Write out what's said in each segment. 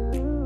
you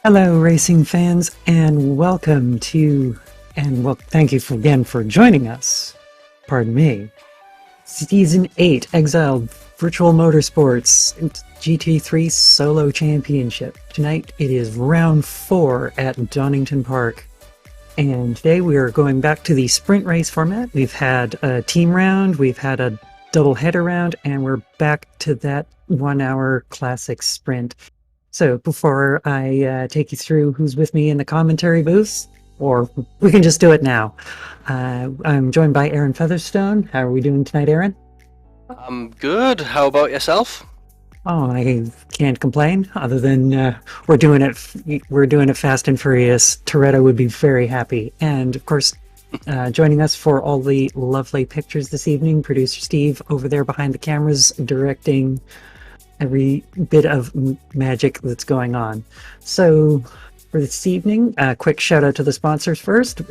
Hello, racing fans, and welcome to, thank you again for joining us. Pardon me. Season 8 Exiled Virtual Motorsports GT3 Solo Championship. Tonight it is round 4 at Donington Park. And today we are going back to the sprint race format. We've had a team round, we've had a double header round, and we're back to that 1 hour classic sprint. So before I take you through who's with me in the commentary booth, or we can just do it now. I'm joined by Aaron Featherstone. How are we doing tonight, Aaron? I'm good. How about yourself? Oh, I can't complain. Other than we're doing it fast and furious. Toretto would be very happy. And of course, joining us for all the lovely pictures this evening, producer Steve over there behind the cameras, directing every bit of magic that's going on. So for this evening, a quick shout out to the sponsors first.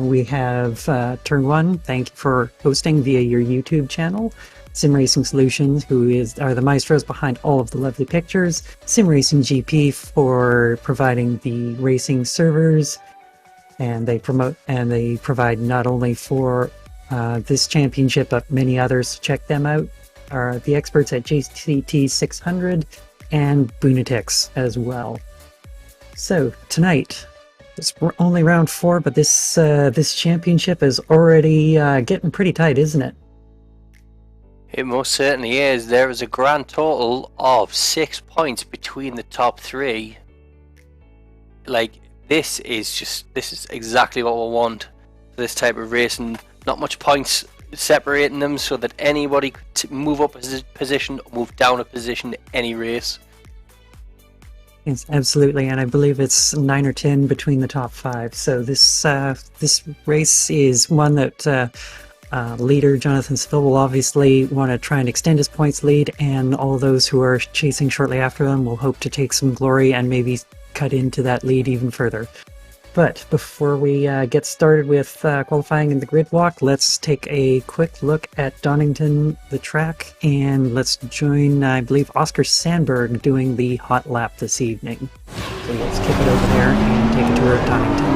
We have Turn 1, thank you for hosting via your YouTube channel. Simracing Solutions, who are the maestros behind all of the lovely pictures. simracing.gp for providing the racing servers, and they provide not only for this championship but many others. Check them out. Are the experts at JCT 600 and Bunatix as well. So tonight, it's only round 4, but this championship is already getting pretty tight, isn't it? It most certainly is. There is a grand total of 6 points between the top 3. Like, this is exactly what we want for this type of racing. Not much points separating them, so that anybody could move up a position or move down a position in any race. Yes, absolutely, and I believe it's 9 or 10 between the top 5. So this race is one that leader Jonathan Seville will obviously want to try and extend his points lead, and all those who are chasing shortly after them will hope to take some glory and maybe cut into that lead even further. But before we get started with qualifying in the grid walk, let's take a quick look at Donington, the track, and let's join, I believe, Oscar Sandberg doing the hot lap this evening. So let's kick it over there and take a tour of Donington.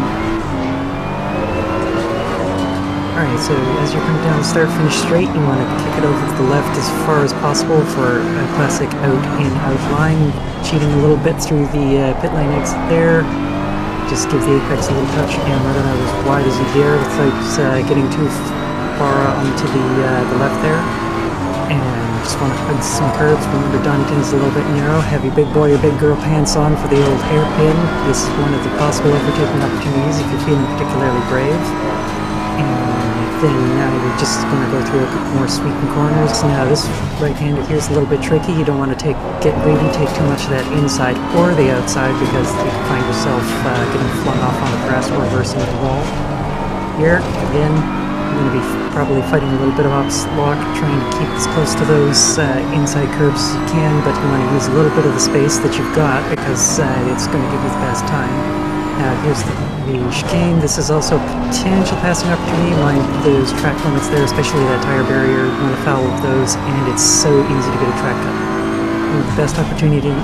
Alright, so as you're coming down the start-finish straight, you want to kick it over to the left as far as possible for a classic out-in out-line, cheating a little bit through the pit lane exit there. Just give the apex a little touch and let it out as wide as you dare without getting too far onto the left there. And just want to hug some curves. Remember, Donington is a little bit narrow. Have your big boy or big girl pants on for the old hairpin. This is one of the possible overtaking opportunities if you're feeling particularly brave. And then now we're just going to go through a couple more sweeping corners. Now this right-hander here is a little bit tricky. You don't want to get greedy, take too much of that inside or the outside, because you can find yourself getting flung off on the grass or reversing the wall. Here, again, you're going to be probably fighting a little bit of lock, trying to keep as close to those inside curves as you can, but you want to use a little bit of the space that you've got, because it's going to give you the best time. Now here's the chicane. This is also a potential passing opportunity. Mind those track limits there, especially that tire barrier. You want to foul of those, and it's so easy to get a track cut. And the best opportunity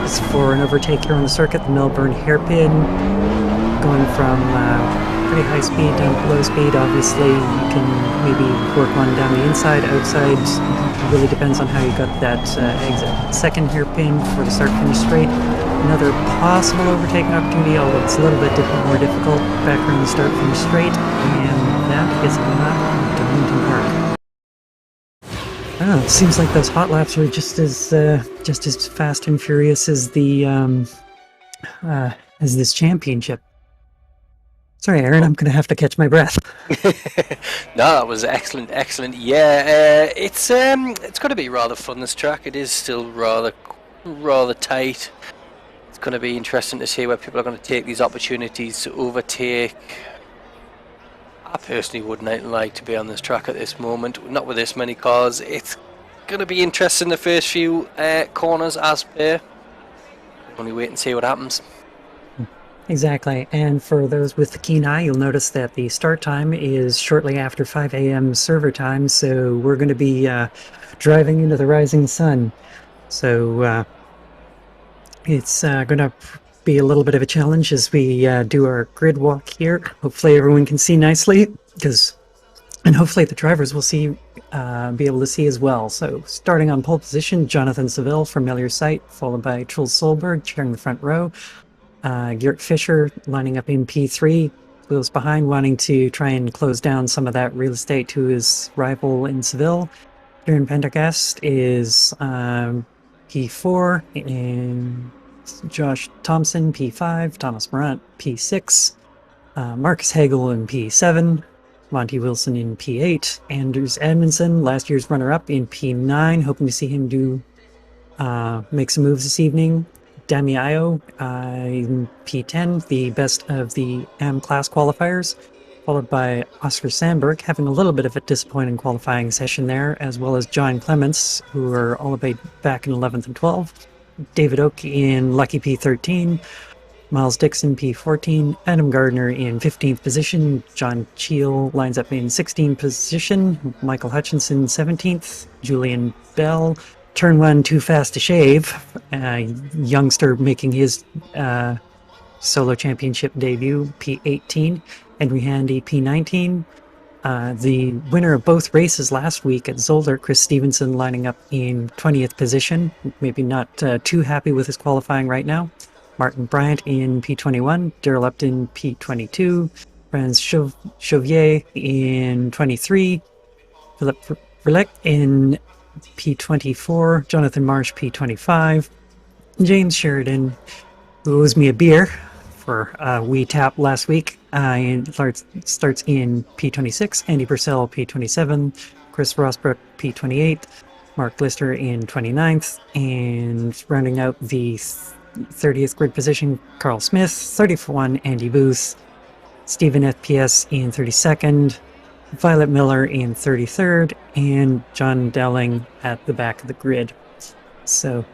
is for an overtake here on the circuit, the Melbourne hairpin, going from pretty high speed down to low speed. Obviously, you can maybe work one down the inside, outside. It really depends on how you got that exit. Second hairpin for the start-finish straight. Another possible overtaking opportunity, although it's a little bit more difficult, back around the start-finish straight, and that is not Donington Park. Oh, it seems like those hot laps are just as fast and furious as the as this championship. Sorry, Aaron, I'm going to have to catch my breath. No, that was excellent. Yeah, it's going to be rather fun, this track. It is still rather tight. It's going to be interesting to see where people are going to take these opportunities to overtake. I personally wouldn't like to be on this track at this moment, not with this many cars. It's going to be interesting the first few corners as per. Only wait and see what happens. Exactly, and for those with the keen eye, you'll notice that the start time is shortly after 5 a.m. server time, so we're going to be driving into the rising sun. So it's going to be a little bit of a challenge as we do our grid walk here. Hopefully everyone can see nicely, and hopefully the drivers will be able to see as well. So starting on pole position, Jonathan Seville, familiar sight, followed by Truls Solberg sharing the front row. Geert Fischer lining up in P3, wheels behind, wanting to try and close down some of that real estate to his rival in Seville. Kieran Pendergast is P4, and Josh Thompson P5, Thomas Morant P6, Marcus Hagel in P7, Monty Wilson in P8, Anders Edmondson, last year's runner-up, in P9, hoping to see him make some moves this evening. Damiao in P10, the best of the M-Class qualifiers, followed by Oscar Sandberg, having a little bit of a disappointing qualifying session there, as well as John Clements, who are all the way back in 11th and 12th. David Oak in lucky P13, Miles Dixon P14, Adam Gardner in 15th position, John Cheel lines up in 16th position, Michael Hutchinson 17th, Julian Bell, turn 1 too fast to shave, youngster making his solo championship debut, P18, Henry Handy P19. The winner of both races last week at Zolder, Chris Stevenson, lining up in 20th position, maybe not too happy with his qualifying right now. Martin Bryant in P21, Daryl Upton P22, Franz Chauvier in 23, Philip Verlick in P24, Jonathan Marsh P25, James Sheridan, who owes me a beer for a wee tap last week, starts in P26, Andy Purcell P27, Chris Rosbrook P28, Mark Lister in 29th, and rounding out the 30th grid position, Carl Smith, 31, Andy Booth, Stephen FPS in 32nd, Violet Miller in 33rd, and John Dowling at the back of the grid. So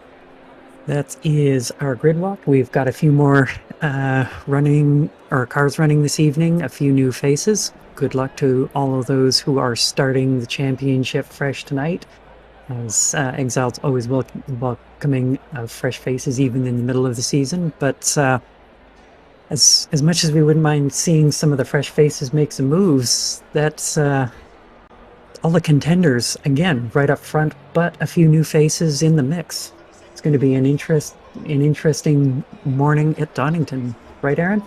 that is our grid walk. We've got a few more cars running this evening, a few new faces. Good luck to all of those who are starting the championship fresh tonight, as Exiled's always welcoming fresh faces even in the middle of the season. But as much as we wouldn't mind seeing some of the fresh faces make some moves, that's all the contenders, again, right up front, but a few new faces in the mix. It's going to be an interesting morning at Donington. Right, Aaron?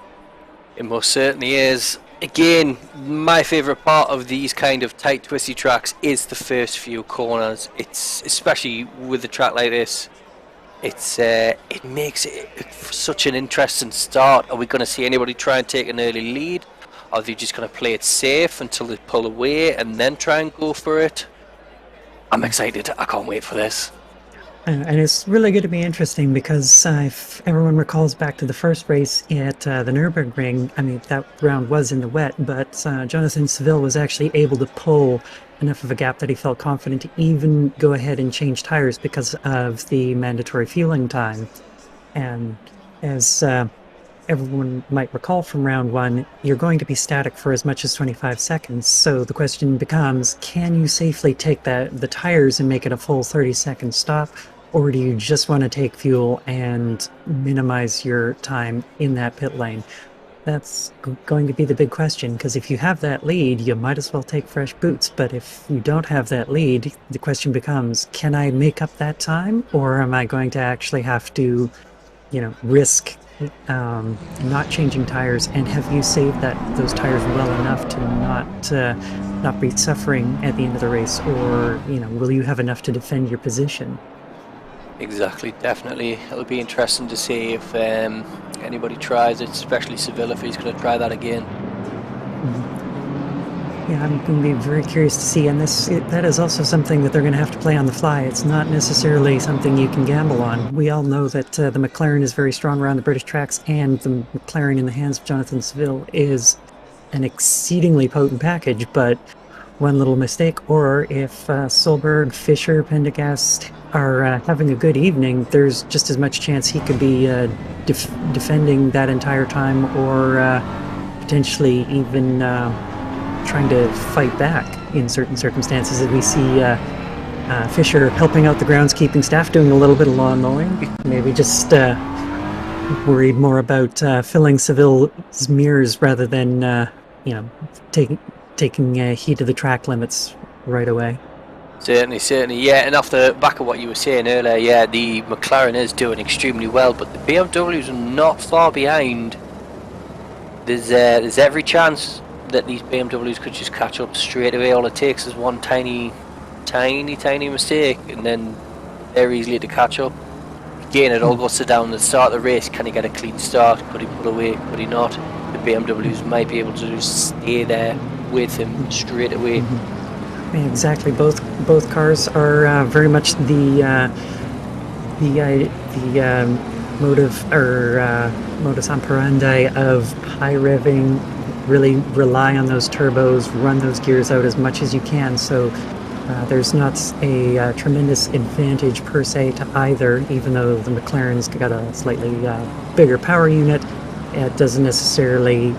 It most certainly is. Again, my favourite part of these kind of tight, twisty tracks is the first few corners. It's especially with a track like this. It makes it such an interesting start. Are we going to see anybody try and take an early lead? Are they just going to play it safe until they pull away and then try and go for it? I'm excited. I can't wait for this. And it's really going to be interesting because if everyone recalls back to the first race at the Nürburgring, I mean, that round was in the wet, but Jonathan Seville was actually able to pull enough of a gap that he felt confident to even go ahead and change tires because of the mandatory fueling time. And as everyone might recall from round one, you're going to be static for as much as 25 seconds. So the question becomes, can you safely take the tires and make it a full 30-second stop? Or do you just want to take fuel and minimize your time in that pit lane? That's going to be the big question, because if you have that lead, you might as well take fresh boots. But if you don't have that lead, the question becomes, can I make up that time? Or am I going to actually have to, risk not changing tires? And have you saved those tires well enough to not be suffering at the end of the race? Or, will you have enough to defend your position? Exactly, definitely. It'll be interesting to see if anybody tries it, especially Seville, if he's going to try that again. Yeah, I'm going to be very curious to see. And that is also something that they're going to have to play on the fly. It's not necessarily something you can gamble on. We all know that the McLaren is very strong around the British tracks, and the McLaren in the hands of Jonathan Seville is an exceedingly potent package, but one little mistake, or if Solberg, Fischer, Pendergast are having a good evening, there's just as much chance he could be defending that entire time, or potentially even trying to fight back in certain circumstances. And we see Fischer helping out the groundskeeping staff, doing a little bit of lawn mowing, maybe just worried more about filling Seville's mirrors rather than taking heed of the track limits right away. Certainly, yeah. And off the back of what you were saying earlier, yeah, the McLaren is doing extremely well, but the BMWs are not far behind. There's every chance that these BMWs could just catch up straight away. All it takes is one tiny mistake, and then they're easily to catch up. Again, it all goes down to the start of the race. Can he get a clean start? Could he pull away? Could he not? The BMWs might be able to just stay there with him straight away. Yeah, exactly. Both cars are very much the motive or modus operandi of high revving. Really rely on those turbos, run those gears out as much as you can. So there's not a tremendous advantage per se to either, even though the McLaren's got a slightly bigger power unit. It doesn't necessarily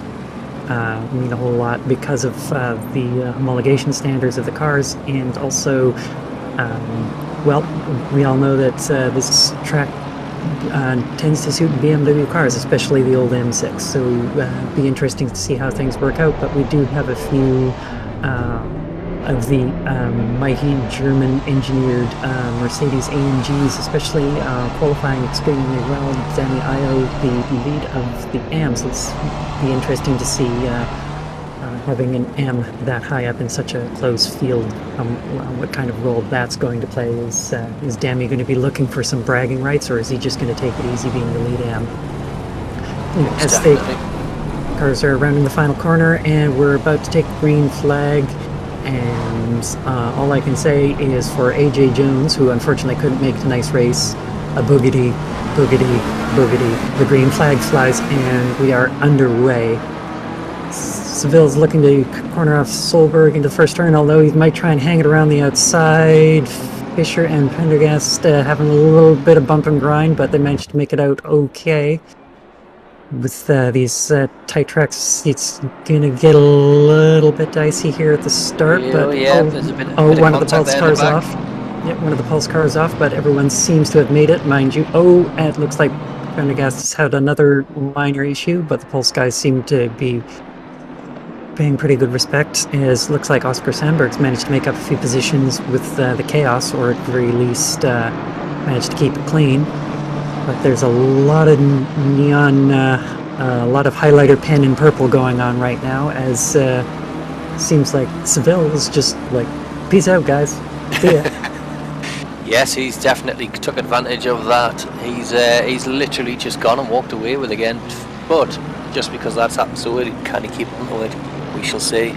mean a whole lot because of the homologation standards of the cars, and also, well, we all know that this track tends to suit BMW cars, especially the old M6, so be interesting to see how things work out. But we do have a few of the mighty German-engineered Mercedes AMGs, especially qualifying extremely well. Danny Io, the lead of the AMs. It's be interesting to see having an M that high up in such a close field. What kind of role that's going to play? Is Dammy going to be looking for some bragging rights, or is he just going to take it easy being the lead AM? As the cars are rounding the final corner, and we're about to take the green flag. And all I can say is for AJ Jones, who unfortunately couldn't make tonight's race, a boogity, boogity, boogity. The green flag flies and we are underway. Seville's looking to corner off Solberg into the first turn, although he might try and hang it around the outside. Fisher and Pendergast having a little bit of bump and grind, but they managed to make it out okay. With these tight tracks, it's gonna get a little bit dicey here at the start. But there's a bit one of the pulse cars off. Yep, one of the pulse cars off, but everyone seems to have made it, mind you. And it looks like Pendergast has had another minor issue, but the pulse guys seem to be paying pretty good respect. As looks like Oscar Sandberg's managed to make up a few positions with the chaos, or at the very least managed to keep it clean. But there's a lot of neon, a lot of highlighter pen in purple going on right now, as seems like Seville is just like, peace out, guys. See ya. Yes, he's definitely took advantage of that. He's literally just gone and walked away with again. But just because that's happened, so it can he keep on with it? We shall see.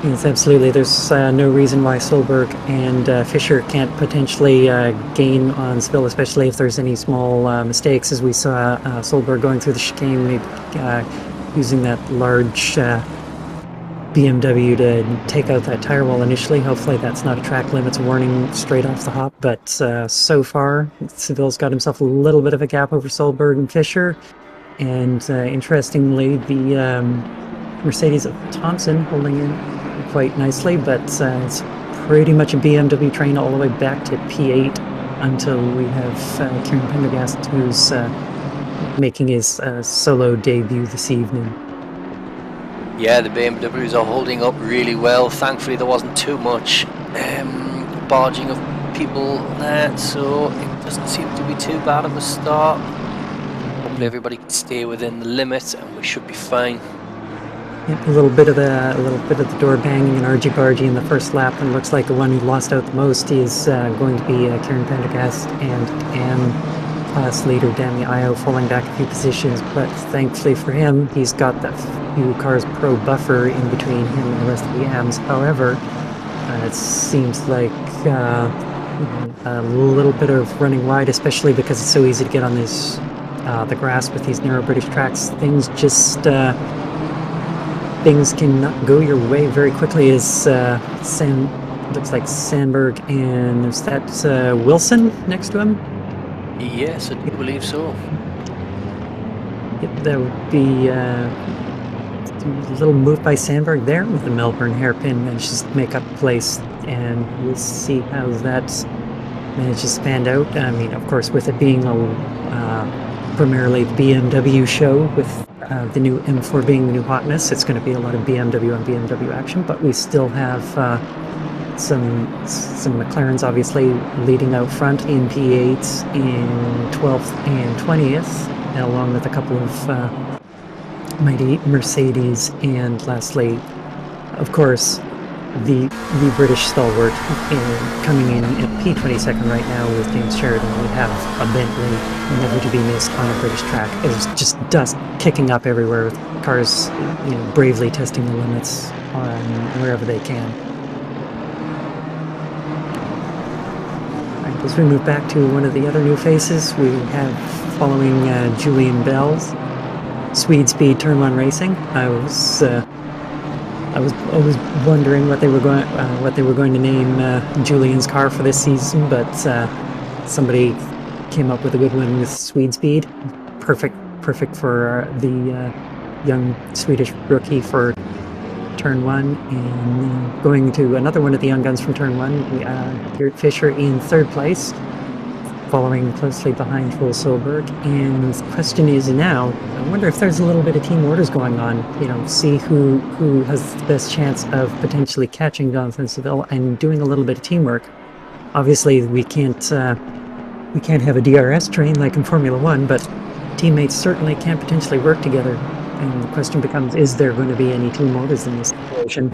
Yes, absolutely. There's no reason why Solberg and Fisher can't potentially gain on Seville, especially if there's any small mistakes, as we saw Solberg going through the chicane, using that large BMW to take out that tire wall initially. Hopefully that's not a track limits warning straight off the hop, but so far Seville's got himself a little bit of a gap over Solberg and Fisher. And interestingly, the Mercedes of Thompson holding in quite nicely, but it's pretty much a BMW train all the way back to P8 until we have Kieran Pendergast, who's making his solo debut this evening. Yeah, the BMWs are holding up really well. Thankfully there wasn't too much barging of people there, so it doesn't seem to be too bad of a start. Hopefully everybody can stay within the limits and we should be fine. Yep, a little bit of the door banging and argy-bargy in the first lap, and looks like the one who lost out the most is going to be Kieran Pendergast, and class leader Danny Io falling back a few positions. But thankfully for him, he's got that few cars pro buffer in between him and the rest of the AMs. However, it seems like a little bit of running wide, especially because it's so easy to get on this the grass with these narrow British tracks. Things just things can go your way very quickly. As looks like Sandberg, and is that Wilson next to him? Yes, I do believe so. Yep, that would be a little move by Sandberg there with the Melbourne hairpin, and just make up place, and we'll see how that manages to pan out. I mean, of course, with it being a primarily the BMW show with the new M4 being the new hotness. It's going to be a lot of BMW and BMW action, but we still have some McLarens obviously leading out front in P8s in 12th and 20th, and along with a couple of mighty Mercedes, and lastly, of course, the British stalwart coming in at P22nd right now with James Sheridan. We have a Bentley, never to be missed on a British track. There's just dust kicking up everywhere with cars, bravely testing the limits on wherever they can. Right, as we move back to one of the other new faces, we have following Julian Bell's Swede Speed Turn 1 Racing. I was always wondering what they were going to name Julian's car for this season, but somebody came up with a good one with Swede Speed. Perfect for the young Swedish rookie for Turn 1, and going to another one of the young guns from Turn 1, Gert Fischer in 3rd place, following closely behind Joel Solberg. And the question is now, I wonder if there's a little bit of team orders going on, see who has the best chance of potentially catching Donington Seville and doing a little bit of teamwork. Obviously, we can't have a DRS train like in Formula 1, but teammates certainly can potentially work together. And the question becomes, is there going to be any team orders in this situation?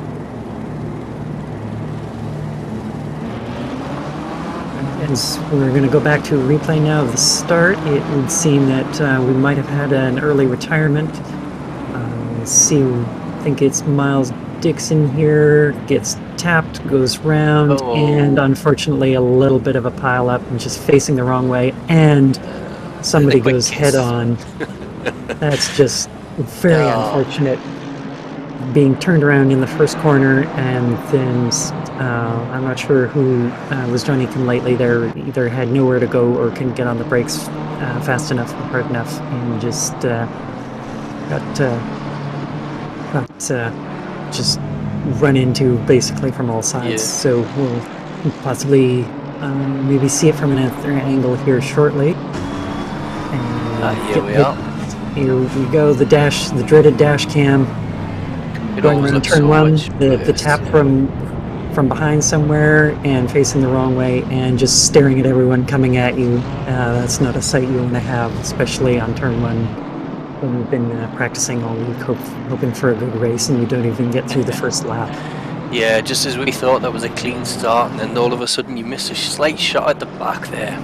As we're going to go back to a replay now of the start, it would seem that we might have had an early retirement. I think it's Miles Dixon here, gets tapped, goes round, and unfortunately a little bit of a pile up and just facing the wrong way, and somebody goes head on. That's just very unfortunate. Being turned around in the first corner, and then I'm not sure who was joining him lately there, either had nowhere to go or couldn't get on the brakes fast enough or hard enough, and just got just run into basically from all sides. Yeah. So we'll possibly maybe see it from another angle here shortly. And here we are. Here we go, the dreaded dash cam. Going around turn 1, the tap from behind somewhere and facing the wrong way and just staring at everyone coming at you. That's not a sight you want to have, especially on turn 1 when you've been practicing all week, hoping for a good race, and you don't even get through the first lap. Yeah, just as we thought that was a clean start, and then all of a sudden you miss a slight shot at the back there.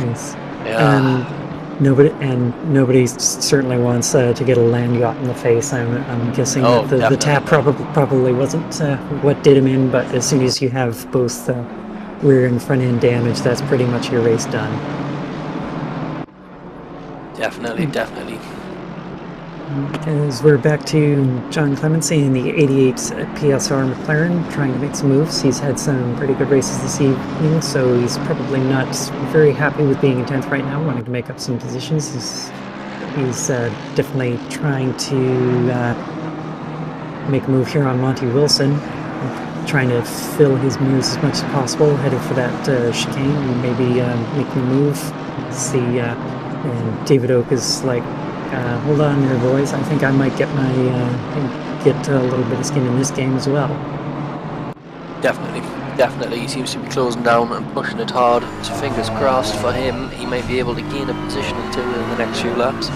Yes. Yeah. Nobody certainly wants to get a land yacht in the face. I'm guessing that the tap probably wasn't what did him in, but as soon as you have both rear and front end damage, that's pretty much your race done. Definitely. As we're back to John Clemency in the 88 PSR McLaren, trying to make some moves. He's had some pretty good races this evening, so he's probably not very happy with being in 10th right now, wanting to make up some positions. He's definitely trying to make a move here on Monty Wilson, trying to fill his moves as much as possible, heading for that chicane and maybe making a move. See, and David Oak is like, hold on there, boys. I think I might get get a little bit of skin in this game as well. Definitely. He seems to be closing down and pushing it hard. So fingers crossed for him. He might be able to gain a position or two in the next few laps.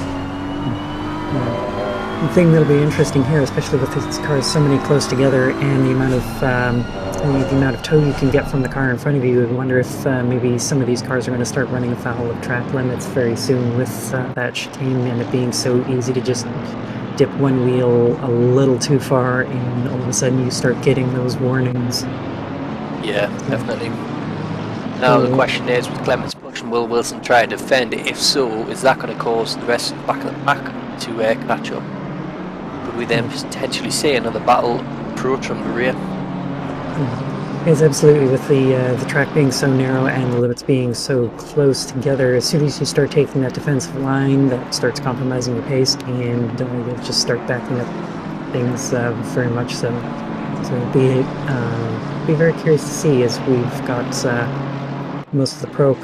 The thing that'll be interesting here, especially with these cars so many close together, and the amount of tow you can get from the car in front of you, I wonder if maybe some of these cars are going to start running afoul of track limits very soon with that chicane, and it being so easy to just dip one wheel a little too far, and all of a sudden you start getting those warnings. Yeah, definitely. Now the question is, with Clements pushing, will Wilson try to defend it? If so, is that going to cause the rest of the back of the pack to catch up? Could we then potentially see another battle approach from the rear? Yes, absolutely. With the track being so narrow and the limits being so close together, as soon as you start taking that defensive line, that starts compromising your pace, and you'll just start backing up things very much so. So it'll be very curious to see, as we've got most of the pro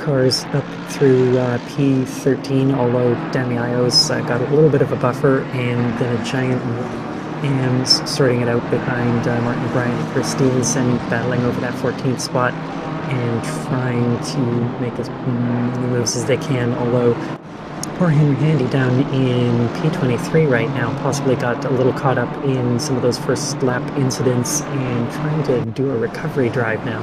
cars up through P13, although Danny Io's got a little bit of a buffer, and then a giant and sorting it out behind Martin Bryant and Chris Stevenson, battling over that 14th spot and trying to make as many moves as they can, although poor Henry Handy down in P23 right now possibly got a little caught up in some of those first lap incidents and trying to do a recovery drive now.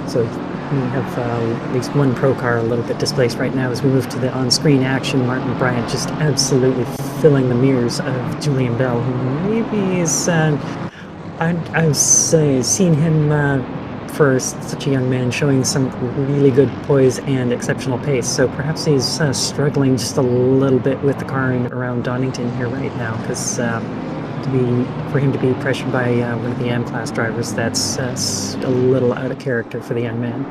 So we have at least one pro car a little bit displaced right now as we move to the on-screen action. Martin Bryant just absolutely filling the mirrors of Julian Bell, who maybe is... I've seen him for such a young man showing some really good poise and exceptional pace, so perhaps he's struggling just a little bit with the car around Donington here right now, because for him to be pressured by one of the M-Class drivers, that's a little out of character for the young man.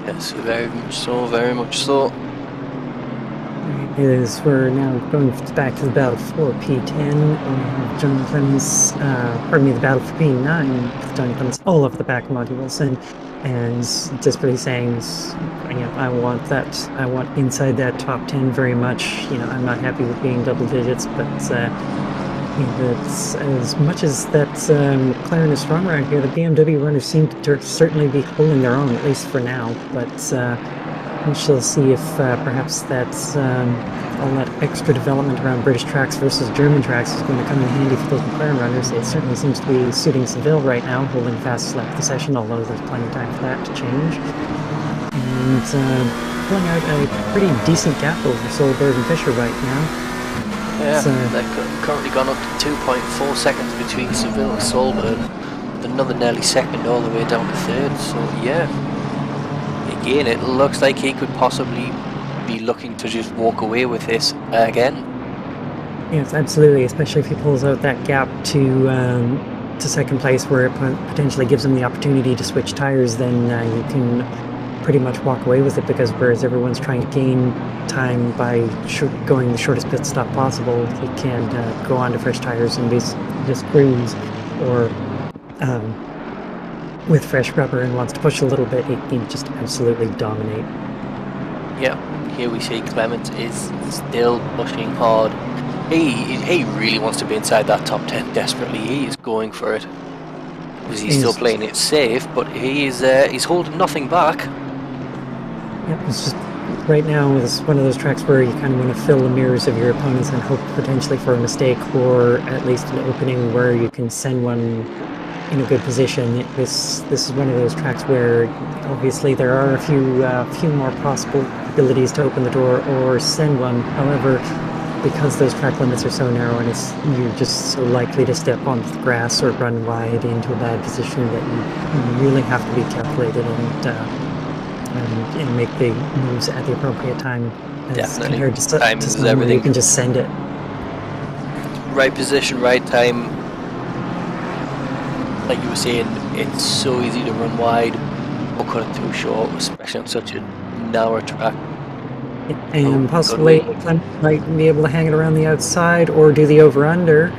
Yes, very much so, very much so. As we're now going back to the battle for P10, and John Clemens, the battle for P9, with John Clemens all over the back of Monty Wilson, and desperately saying, I want inside that top 10 very much. I'm not happy with being double digits, but that's, as much as that McLaren is strong around here, the BMW runners seem to certainly be holding their own, at least for now, but we shall see if perhaps that's all that extra development around British tracks versus German tracks is going to come in handy for those McLaren runners. It certainly seems to be suiting Seville right now, holding fast lap the session, although there's plenty of time for that to change. And pulling out a pretty decent gap over Solberg and Fisher right now. Yeah, they've currently gone up to 2.4 seconds between Seville and Solberg, with another nearly second all the way down to third, so yeah. Again, it looks like he could possibly be looking to just walk away with this again. Yes, absolutely, especially if he pulls out that gap to second place, where it potentially gives him the opportunity to switch tires. Then you can pretty much walk away with it, because whereas everyone's trying to gain time by going the shortest pit stop possible, he can go on to fresh tires and just cruise, or with fresh rubber and wants to push a little bit, he can just absolutely dominate. Yeah, here we see Clement is still pushing hard. He really wants to be inside that top 10 desperately. He is going for it, because he's still playing it safe, but he's holding nothing back. Yep, it's just right now is one of those tracks where you kind of want to fill the mirrors of your opponents and hope potentially for a mistake, or at least an opening where you can send one in a good position. This is one of those tracks where obviously there are a few more possibilities to open the door or send one. However, because those track limits are so narrow, and you're just so likely to step on the grass or run wide into a bad position, that you really have to be calculated and make the moves at the appropriate time, as compared to someone where you can just send it. Right position, right time. Like you were saying, it's so easy to run wide or cut it too short, especially on such a narrow track. And possibly Clement might be able to hang it around the outside or do the over/under.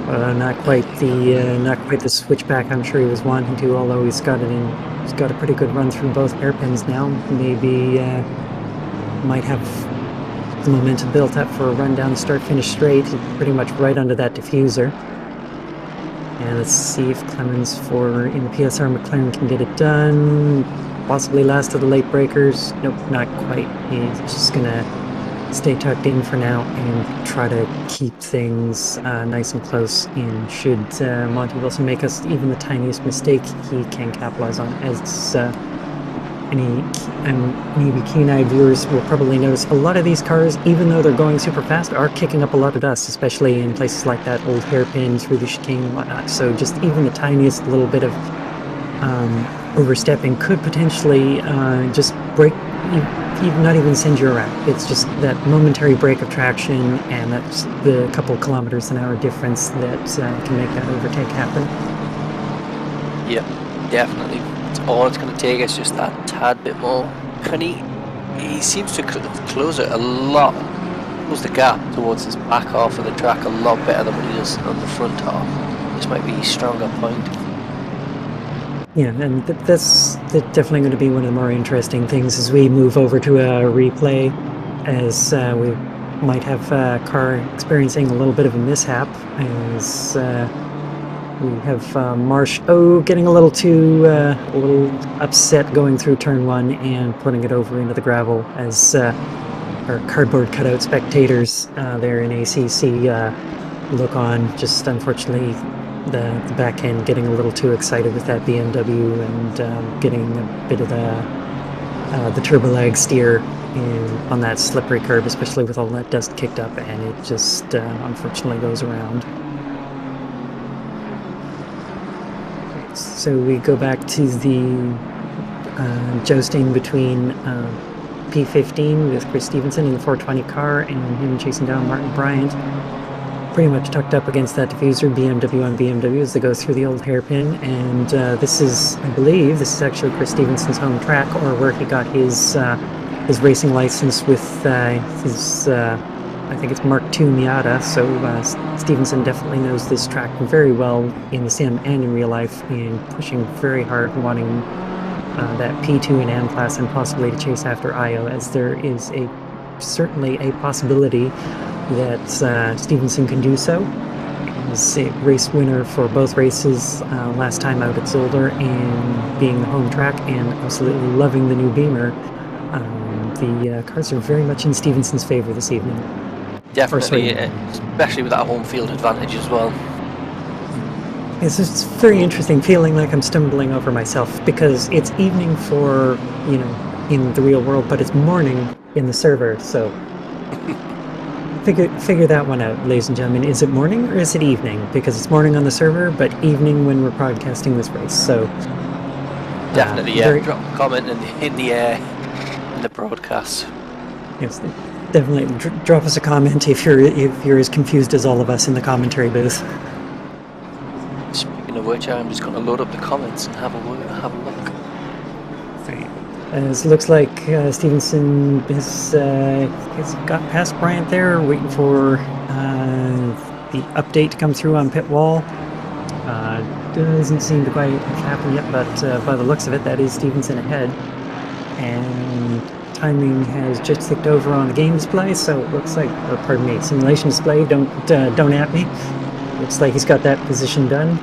Not quite the switchback I'm sure he was wanting to, although he's got a pretty good run through both hairpins now. Maybe might have the momentum built up for a run down the start-finish straight. He's pretty much right under that diffuser. And let's see if Clemens in the PSR McLaren can get it done. Possibly last of the late breakers. Nope, not quite. He's just gonna stay tucked in for now and try to keep things nice and close. And should Monty Wilson make us even the tiniest mistake, he can capitalize on it. As maybe keen-eyed viewers will probably notice, a lot of these cars, even though they're going super fast, are kicking up a lot of dust, especially in places like that old hairpin through the chicane and whatnot. So just even the tiniest little bit of overstepping could potentially just break, not even send you around. It's just that momentary break of traction, and that's the couple kilometers an hour difference that can make that overtake happen. Yeah, definitely. All it's going to take is just that tad bit more. And he seems to close it a lot, close the gap towards his back half of the track a lot better than what he does on the front half. This might be his stronger point. Yeah, and that's definitely going to be one of the more interesting things as we move over to a replay, as we might have a car experiencing a little bit of a mishap, as we have Marsh getting a little upset going through turn 1 and putting it over into the gravel, as our cardboard cutout spectators there in ACC look on. Just unfortunately, the back end getting a little too excited with that BMW and getting a bit of the turbo lag steer on that slippery curb, especially with all that dust kicked up, and it just unfortunately goes around. So we go back to the jousting between P15 with Chris Stevenson in the 420 car and him chasing down Martin Bryant. Pretty much tucked up against that diffuser, BMW on BMW, as they go through the old hairpin. And this is, I believe, this is actually Chris Stevenson's home track, or where he got his racing license with his, I think it's Mark II Miata. So Stevenson definitely knows this track very well in the sim and in real life, and pushing very hard, wanting that P2 and M class, and possibly to chase after IO, as there is certainly a possibility that Stevenson can do so. He was a race winner for both races last time out at Zolder, and being the home track, and absolutely loving the new Beamer. The cars are very much in Stevenson's favor this evening. Definitely, especially with that home field advantage as well. It's just very interesting, feeling like I'm stumbling over myself, because it's evening for, in the real world, but it's morning in the server, so figure that one out, ladies and gentlemen. Is it morning or is it evening? Because it's morning on the server, but evening when we're broadcasting this race, so... Definitely, drop a comment in the broadcast. Yes, definitely drop us a comment if you're as confused as all of us in the commentary booth. Speaking of which, I'm just going to load up the comments and have a look. As it looks like Stevenson has got past Bryant there, waiting for the update to come through on pit wall. Doesn't seem to quite have happened yet, but by the looks of it, that is Stevenson ahead. And timing has just ticked over on the game display, so it looks like, or pardon me, simulation display, don't at me. Looks like he's got that position done.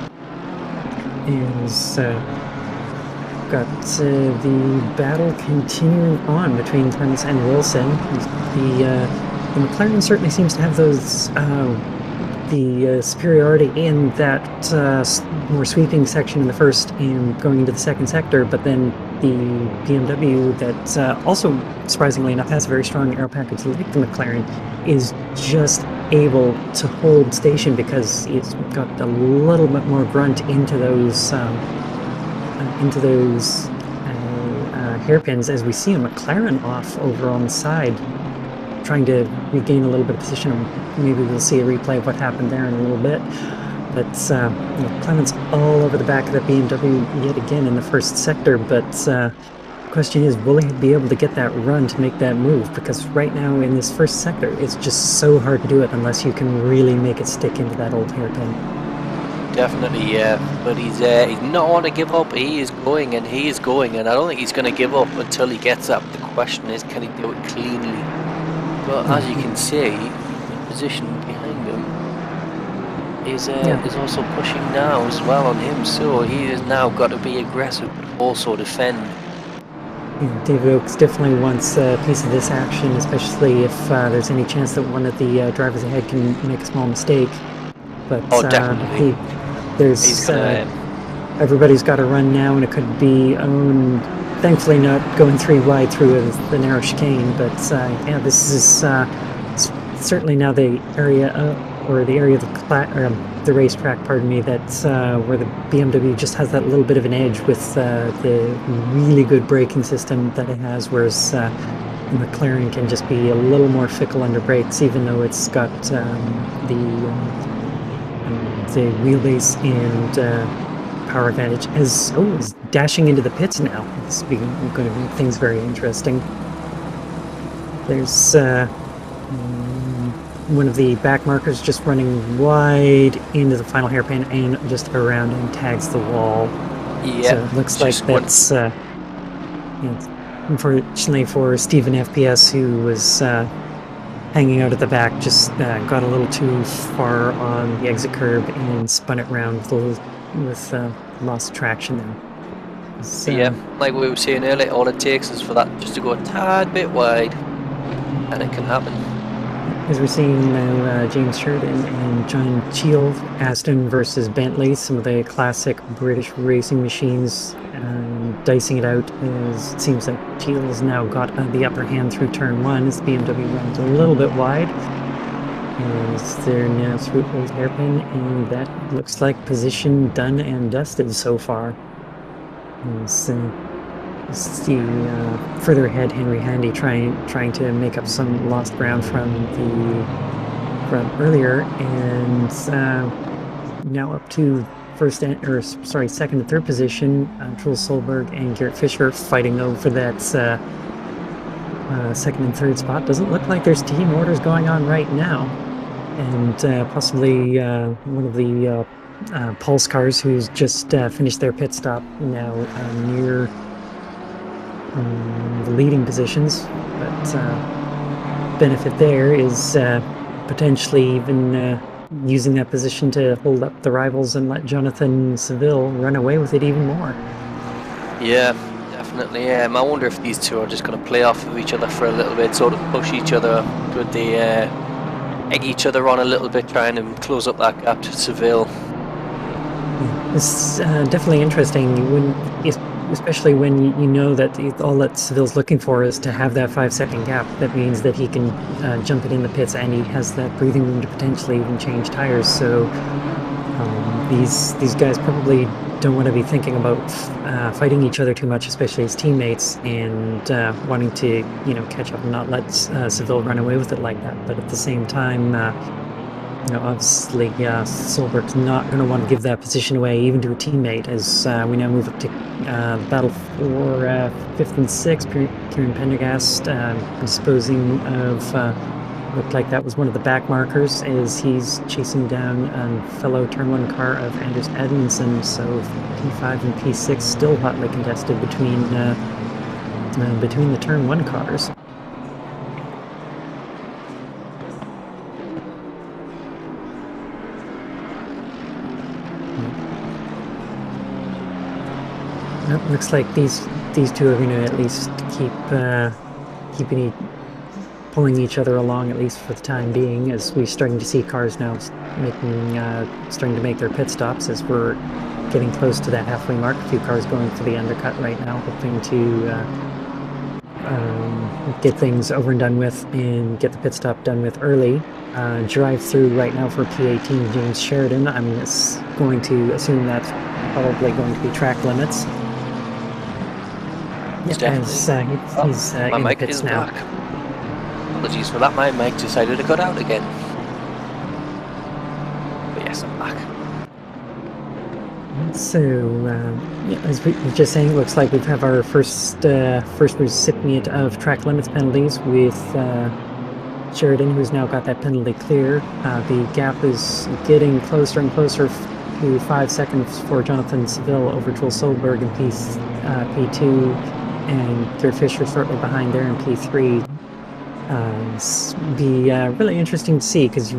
Is got the battle continuing on between Clements and Wilson. The McLaren certainly seems to have those the superiority in that more sweeping section in the first and going into the second sector, but then the BMW that also, surprisingly enough, has a very strong aero package like the McLaren, is just able to hold station because it's got a little bit more grunt into those hairpins, as we see a McLaren off over on the side, trying to regain a little bit of position. Maybe we'll see a replay of what happened there in a little bit. But Clements all over the back of that BMW yet again in the first sector. But the question is, will he be able to get that run to make that move? Because right now in this first sector, it's just so hard to do it unless you can really make it stick into that old hairpin. Definitely, yeah. But he's not want to give up. He is going, and I don't think he's going to give up until he gets up. The question is, can he do it cleanly? But as you can see, the position behind him is also pushing now as well on him. So he has now got to be aggressive, but also defend. Yeah, David Oakes definitely wants a piece of this action, especially if there's any chance that one of the drivers ahead can make a small mistake. But definitely. Everybody's got a run now, and it could be owned. Thankfully, not going 3 wide through the narrow chicane. But yeah, this is certainly now the area of the racetrack. Pardon me. That's where the BMW just has that little bit of an edge with the really good braking system that it has, whereas the McLaren can just be a little more fickle under brakes, even though it's got the wheelbase and power advantage. Is dashing into the pits now. It's going to make things very interesting. There's one of the back markers just running wide into the final hairpin and just around and tags the wall. Yeah, So it looks like that's, unfortunately for Stephen FPS, who was hanging out at the back, just got a little too far on the exit curb and spun it round with lost traction there. So, yeah, like we were saying earlier, all it takes is for that just to go a tad bit wide, and it can happen. as we're seeing now, James Sheridan and John Cheal, Aston versus Bentley, some of the classic British racing machines, dicing it out. As it seems like Cheal's now got the upper hand through turn 1 as the BMW runs a little bit wide. As they're now through Old Hairpin, and that looks like position done and dusted so far. See further ahead, Henry Handy trying to make up some lost ground from earlier, and now up to second and third position. Truls Solberg and Gert Fischer fighting over that second and third spot. Doesn't look like there's team orders going on right now, and possibly one of the Pulse cars who's just finished their pit stop now near the leading positions, but benefit there is potentially even using that position to hold up the rivals and let Jonathan Seville run away with it even more. Yeah, definitely. I wonder if these two are just going to play off of each other for a little bit, sort of push each other. Could they egg each other on a little bit, trying to close up that gap to Seville? It's definitely interesting, especially when you know that all that Seville's looking for is to have that 5-second gap. That means that he can jump it in the pits, and he has that breathing room to potentially even change tires. So these guys probably don't want to be thinking about fighting each other too much, especially as teammates, and wanting to catch up and not let Seville run away with it like that. But at the same time, obviously, Solberg's not going to want to give that position away, even to a teammate, as we now move up to battle for 5th and 6th. Kieran Pendergast disposing of, looked like that was one of the back markers, as he's chasing down a fellow Turn 1 car of Anders Edmondson. So P5 and P6 still hotly contested between the Turn 1 cars. Looks like these two are going to at least keep pulling each other along, at least for the time being, as we're starting to see cars now starting to make their pit stops as we're getting close to that halfway mark. A few cars going for the undercut right now, hoping to get things over and done with and get the pit stop done with early. Drive through right now for P18 James Sheridan. I'm going to assume that's probably going to be track limits. He's in the pits now. Back. Apologies for that, my mic decided to cut out again. But yes, I'm back. So, as we were just saying, it looks like we have our first recipient of track limits penalties with Sheridan, who's now got that penalty clear. The gap is getting closer and closer to 5 seconds for Jonathan Seville over Truls Solberg in P2, and Gert Fischer shortly behind there in P3. Be really interesting to see, because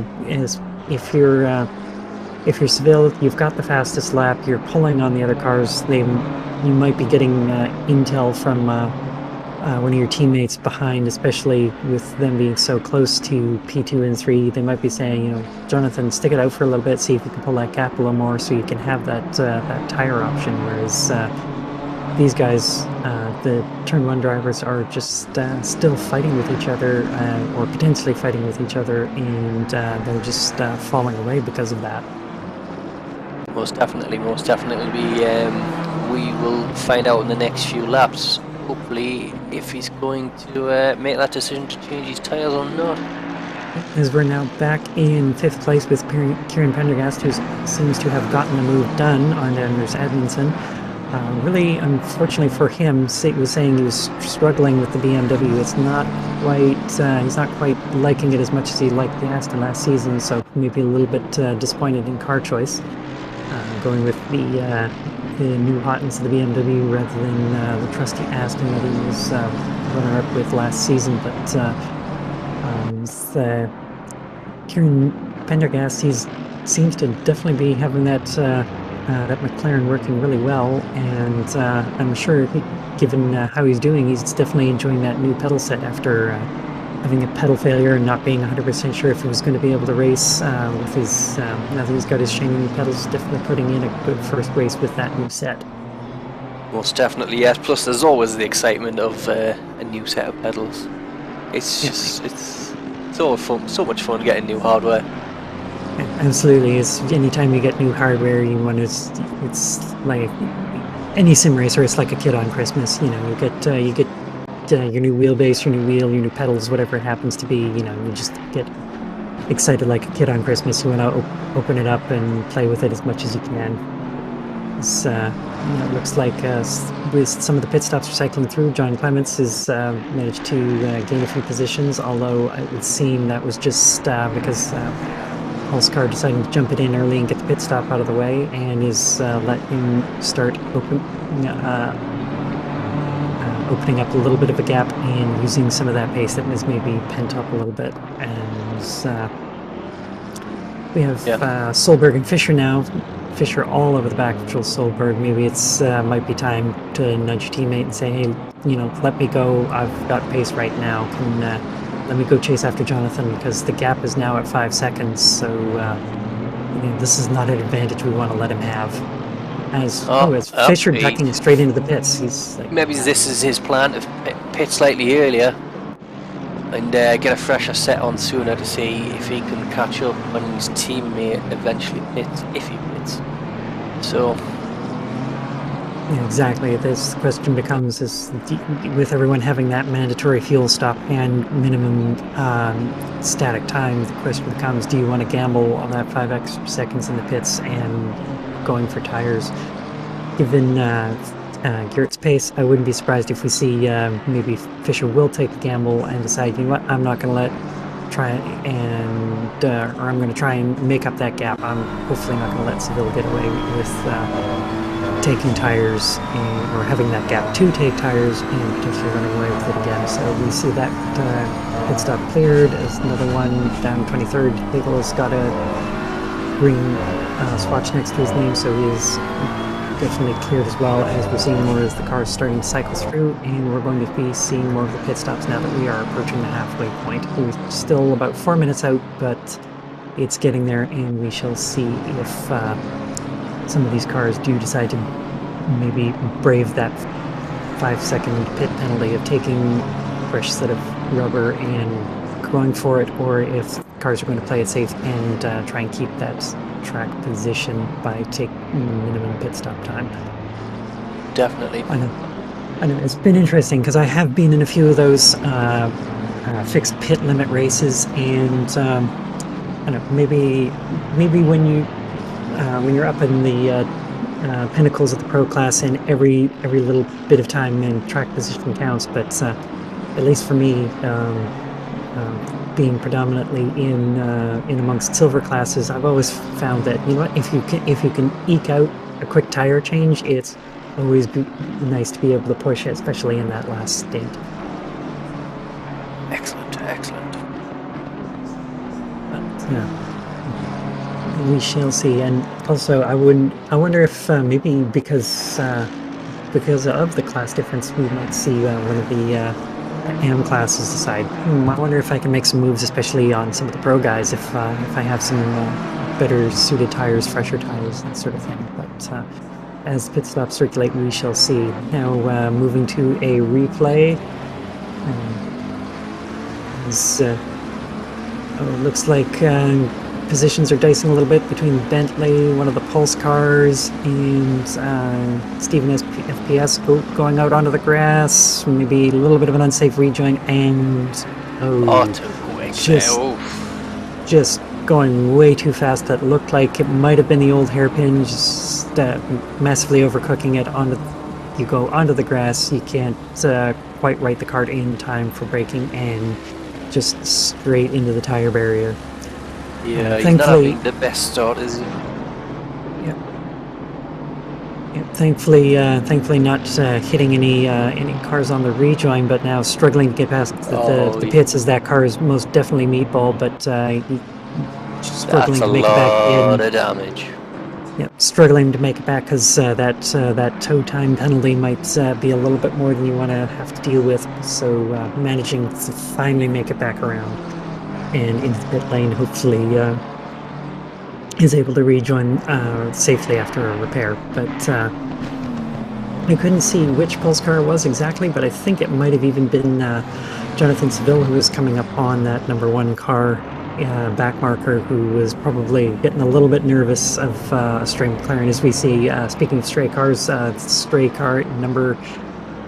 if you're Seville, you've got the fastest lap, you're pulling on the other cars. You might be getting intel from one of your teammates behind, especially with them being so close to P2 and 3. They might be saying, Jonathan, stick it out for a little bit, see if you can pull that gap a little more, so you can have that tire option. Whereas these guys, the Turn 1 drivers, are just still fighting with each other, or potentially fighting with each other, and they're just falling away because of that. Most definitely. We will find out in the next few laps, hopefully, if he's going to make that decision to change his tyres or not. As we're now back in 5th place with Kieran Pendergast, who seems to have gotten the move done on Anders Edmondson. Really, unfortunately for him, was saying he was struggling with the BMW. It's not quite, he's not quite liking it as much as he liked the Aston last season, so maybe a little bit disappointed in car choice. Going with the the new hotness of the BMW rather than the trusty Aston that he was runner-up with last season. But Kieran Pendergast, he seems to definitely be having that McLaren working really well, and I'm sure, given how he's doing, he's definitely enjoying that new pedal set after having a pedal failure and not being 100% sure if he was going to be able to race with his, now that he's got his shiny new pedals, definitely putting in a good first race with that new set. Most definitely, yes. Plus, there's always the excitement of a new set of pedals. It's just, it's all fun, so much fun getting new hardware. Absolutely. It's anytime you get new hardware, you want to. It's like any sim racer. It's like a kid on Christmas. You know, you get your new wheelbase, your new wheel, your new pedals, whatever it happens to be. You know, you just get excited like a kid on Christmas. You want to open it up and play with it as much as you can. It's, it looks like with some of the pit stops cycling through, John Clements has managed to gain a few positions. Although it would seem that was just because. Paul's car deciding to jump it in early and get the pit stop out of the way, and is letting start opening up a little bit of a gap and using some of that pace that was maybe pent up a little bit. And we have Solberg and Fisher now. Fisher all over the back of Joel Solberg. Maybe it's might be time to nudge your teammate and say, hey, you know, let me go. I've got pace right now. Let me go chase after Jonathan, because the gap is now at 5 seconds, so this is not an advantage we want to let him have. As Fisher ducking straight into the pits. He's like, maybe this is his plan to pit slightly earlier and get a fresher set on sooner to see if he can catch up when his teammate eventually pits, if he pits. So... Yeah, exactly. This question becomes, with everyone having that mandatory fuel stop and minimum static time, the question becomes, do you want to gamble on that 5 extra seconds in the pits and going for tires? Given Geert's pace, I wouldn't be surprised if we see maybe Fisher will take the gamble and decide, you know what, I'm not going to or I'm going to try and make up that gap. I'm hopefully not going to let Seville get away with taking tires or having that gap to take tires and potentially running away with it again. So we see that pit stop cleared as another one down 23rd. Hagel's got a green swatch next to his name, so he is definitely cleared as well, as we're seeing more as the cars starting to cycle through, and we're going to be seeing more of the pit stops now that we are approaching the halfway point. We're still about 4 minutes out, but it's getting there, and we shall see if some of these cars do decide to maybe brave that 5-second pit penalty of taking a fresh set of rubber and going for it, or if cars are going to play it safe and try and keep that track position by taking minimum pit stop time. Definitely. I know. It's been interesting because I have been in a few of those fixed pit limit races, and I don't know, maybe when you're up in the pinnacles of the pro class, and every little bit of time and track position counts. But at least for me, being predominantly in amongst silver classes, I've always found that, you know what, if you can eke out a quick tire change, it's always nice to be able to push it, especially in that last stint. Excellent. But, yeah. We shall see. And also, I wonder if maybe because of the class difference, we might see one of the AM classes decide, I wonder if I can make some moves, especially on some of the pro guys, if I have some better suited tires, fresher tires, that sort of thing. But as pit stops circulate, we shall see. Now moving to a replay. It looks like positions are dicing a little bit between Bentley, one of the Pulse cars, and Stephen FPS going out onto the grass. Maybe a little bit of an unsafe rejoin, and just going way too fast. That looked like it might have been the old hairpin, just massively overcooking it. You go onto the grass, you can't quite right the car in time for braking, and just straight into the tire barrier. Yeah, he's not having the best start, is he? thankfully not hitting any cars on the rejoin, but now struggling to get past the pits, as that car is most definitely meatball, but struggling that's a to make it back lot in. of damage. Yep, struggling to make it back because that tow time penalty might be a little bit more than you want to have to deal with. So managing to finally make it back around and into the pit lane, hopefully is able to rejoin safely after a repair. But I couldn't see which Pulse car it was exactly, but I think it might have even been Jonathan Seville, who was coming up on that #1 car back marker, who was probably getting a little bit nervous of a stray McLaren. As we see, speaking of stray cars, stray car number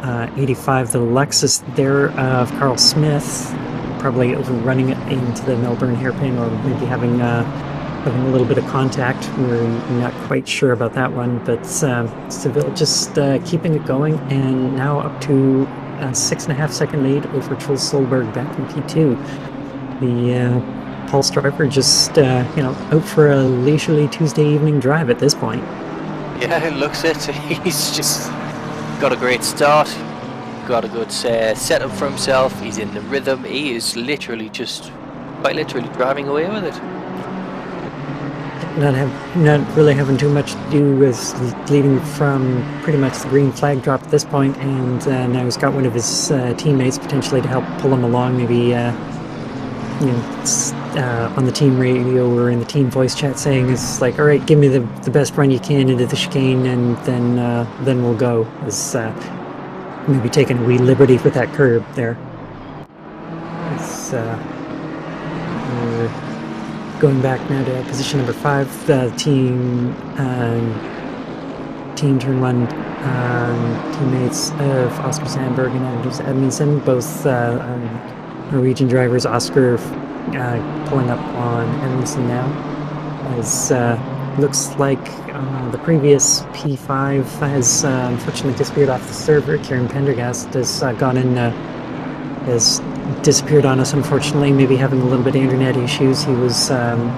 85, the Lexus there of Carl Smith, probably overrunning it into the Melbourne hairpin, or maybe having a little bit of contact. We're not quite sure about that one, but Seville just keeping it going, and now up to a 6.5 second lead over Truls Solberg back in P2. The Pulse driver just out for a leisurely Tuesday evening drive at this point. Yeah, it looks it. He's just got a great start, got a good setup for himself. He's in the rhythm. He is literally quite literally driving away with it. Not really having too much to do with leading from pretty much the green flag drop at this point, and now he's got one of his teammates potentially to help pull him along, maybe on the team radio or in the team voice chat, saying it's like, all right, give me the best run you can into the chicane, and then we'll go. As maybe taking a wee liberty with that curb there. It's going back now to position number 5, the team turn 1 teammates of Oscar Sandberg and Anders Edmondson, both Norwegian drivers. Oscar pulling up on Edmondson now, as looks like the previous P5 has unfortunately disappeared off the server. Kieran Pendergast has gone in, has disappeared on us, unfortunately, maybe having a little bit of internet issues. He was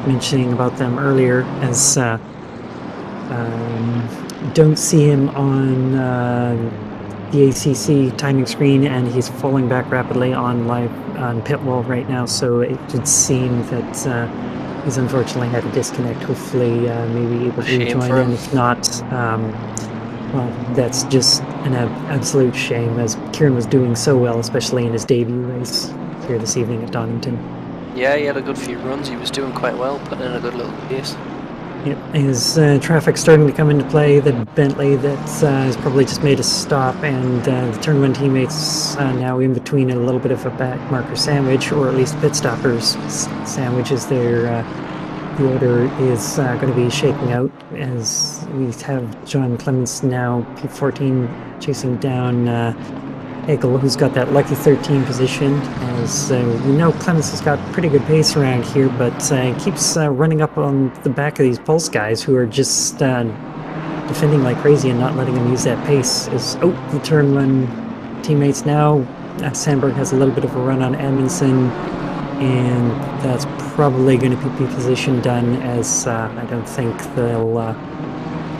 mentioning about them earlier, as don't see him on the ACC timing screen, and he's falling back rapidly on live on pit wall right now, so it would seem that he's unfortunately had to disconnect. Hopefully maybe able to rejoin, and if not, well, that's just an absolute shame, as Kieran was doing so well, especially in his debut race here this evening at Donington. Yeah, he had a good few runs. He was doing quite well, putting in a good little pace. Yep, as traffic starting to come into play, the Bentley that has probably just made a stop, and the turn 1 teammates now in between a little bit of a back marker sandwich, or at least pit stoppers sandwich, as the order is going to be shaking out, as we have John Clements now P14 chasing down Hegel, who's got that lucky 13 position. As we know, Clements has got pretty good pace around here, but keeps running up on the back of these Pulse guys, who are just defending like crazy and not letting him use that pace. The turn 1 teammates now. Sandberg has a little bit of a run on Edmondson, and that's probably going to be position done, as I don't think they'll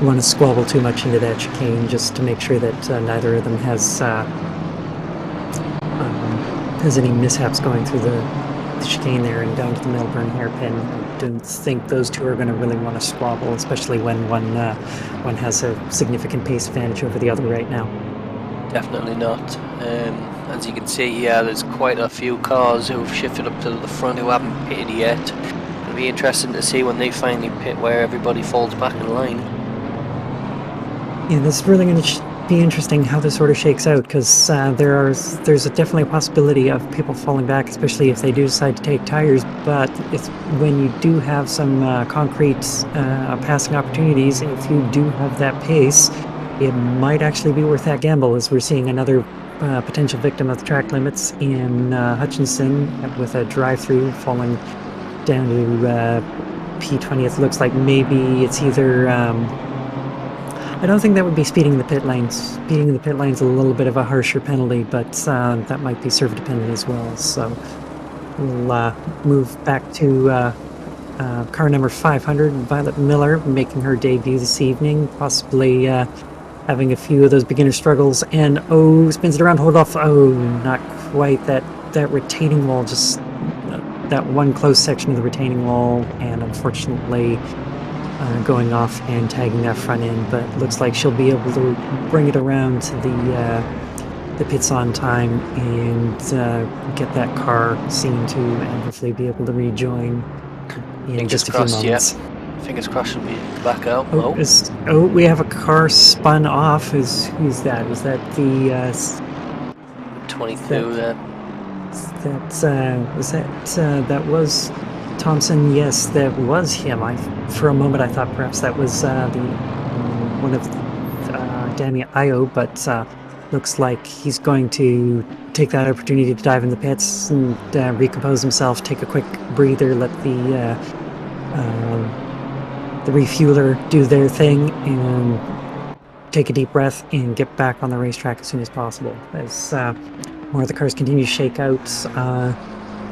want to squabble too much into that chicane, just to make sure that neither of them has any mishaps going through the chicane there and down to the Melbourne hairpin. I don't think those two are going to really want to squabble, especially when one has a significant pace advantage over the other right now. Definitely not. As you can see, yeah, there's quite a few cars who have shifted up to the front who haven't pitted yet. It'll be interesting to see when they finally pit where everybody falls back in line. Yeah, this is really going to be interesting how this sort of shakes out, because there's definitely a possibility of people falling back, especially if they do decide to take tires. But it's when you do have some concrete passing opportunities, if you do have that pace, it might actually be worth that gamble, as we're seeing another potential victim of the track limits in Hutchinson, with a drive-through falling down to P20th. Looks like maybe it's either I don't think that would be speeding the pit lanes. Speeding the pit lanes a little bit of a harsher penalty, but that might be serve dependent as well. So we'll move back to car number 500, Violet Miller, making her debut this evening, possibly having a few of those beginner struggles, and oh, spins it around, hold off. Oh, not quite. That retaining wall, just that one close section of the retaining wall, and unfortunately going off and tagging that front end. But looks like she'll be able to bring it around to the pits on time and get that car seen to, and hopefully be able to rejoin in just a few moments. Yeah. Fingers crossed she'll be back out. Oh, we have a car spun off. Who's that? Was that the 22 there? That was Thompson. Yes, that was him. For a moment I thought perhaps that was one of Danny Io, but looks like he's going to take that opportunity to dive in the pits and recompose himself, take a quick breather, let the refueler do their thing, and take a deep breath and get back on the racetrack as soon as possible. As more of the cars continue to shake out.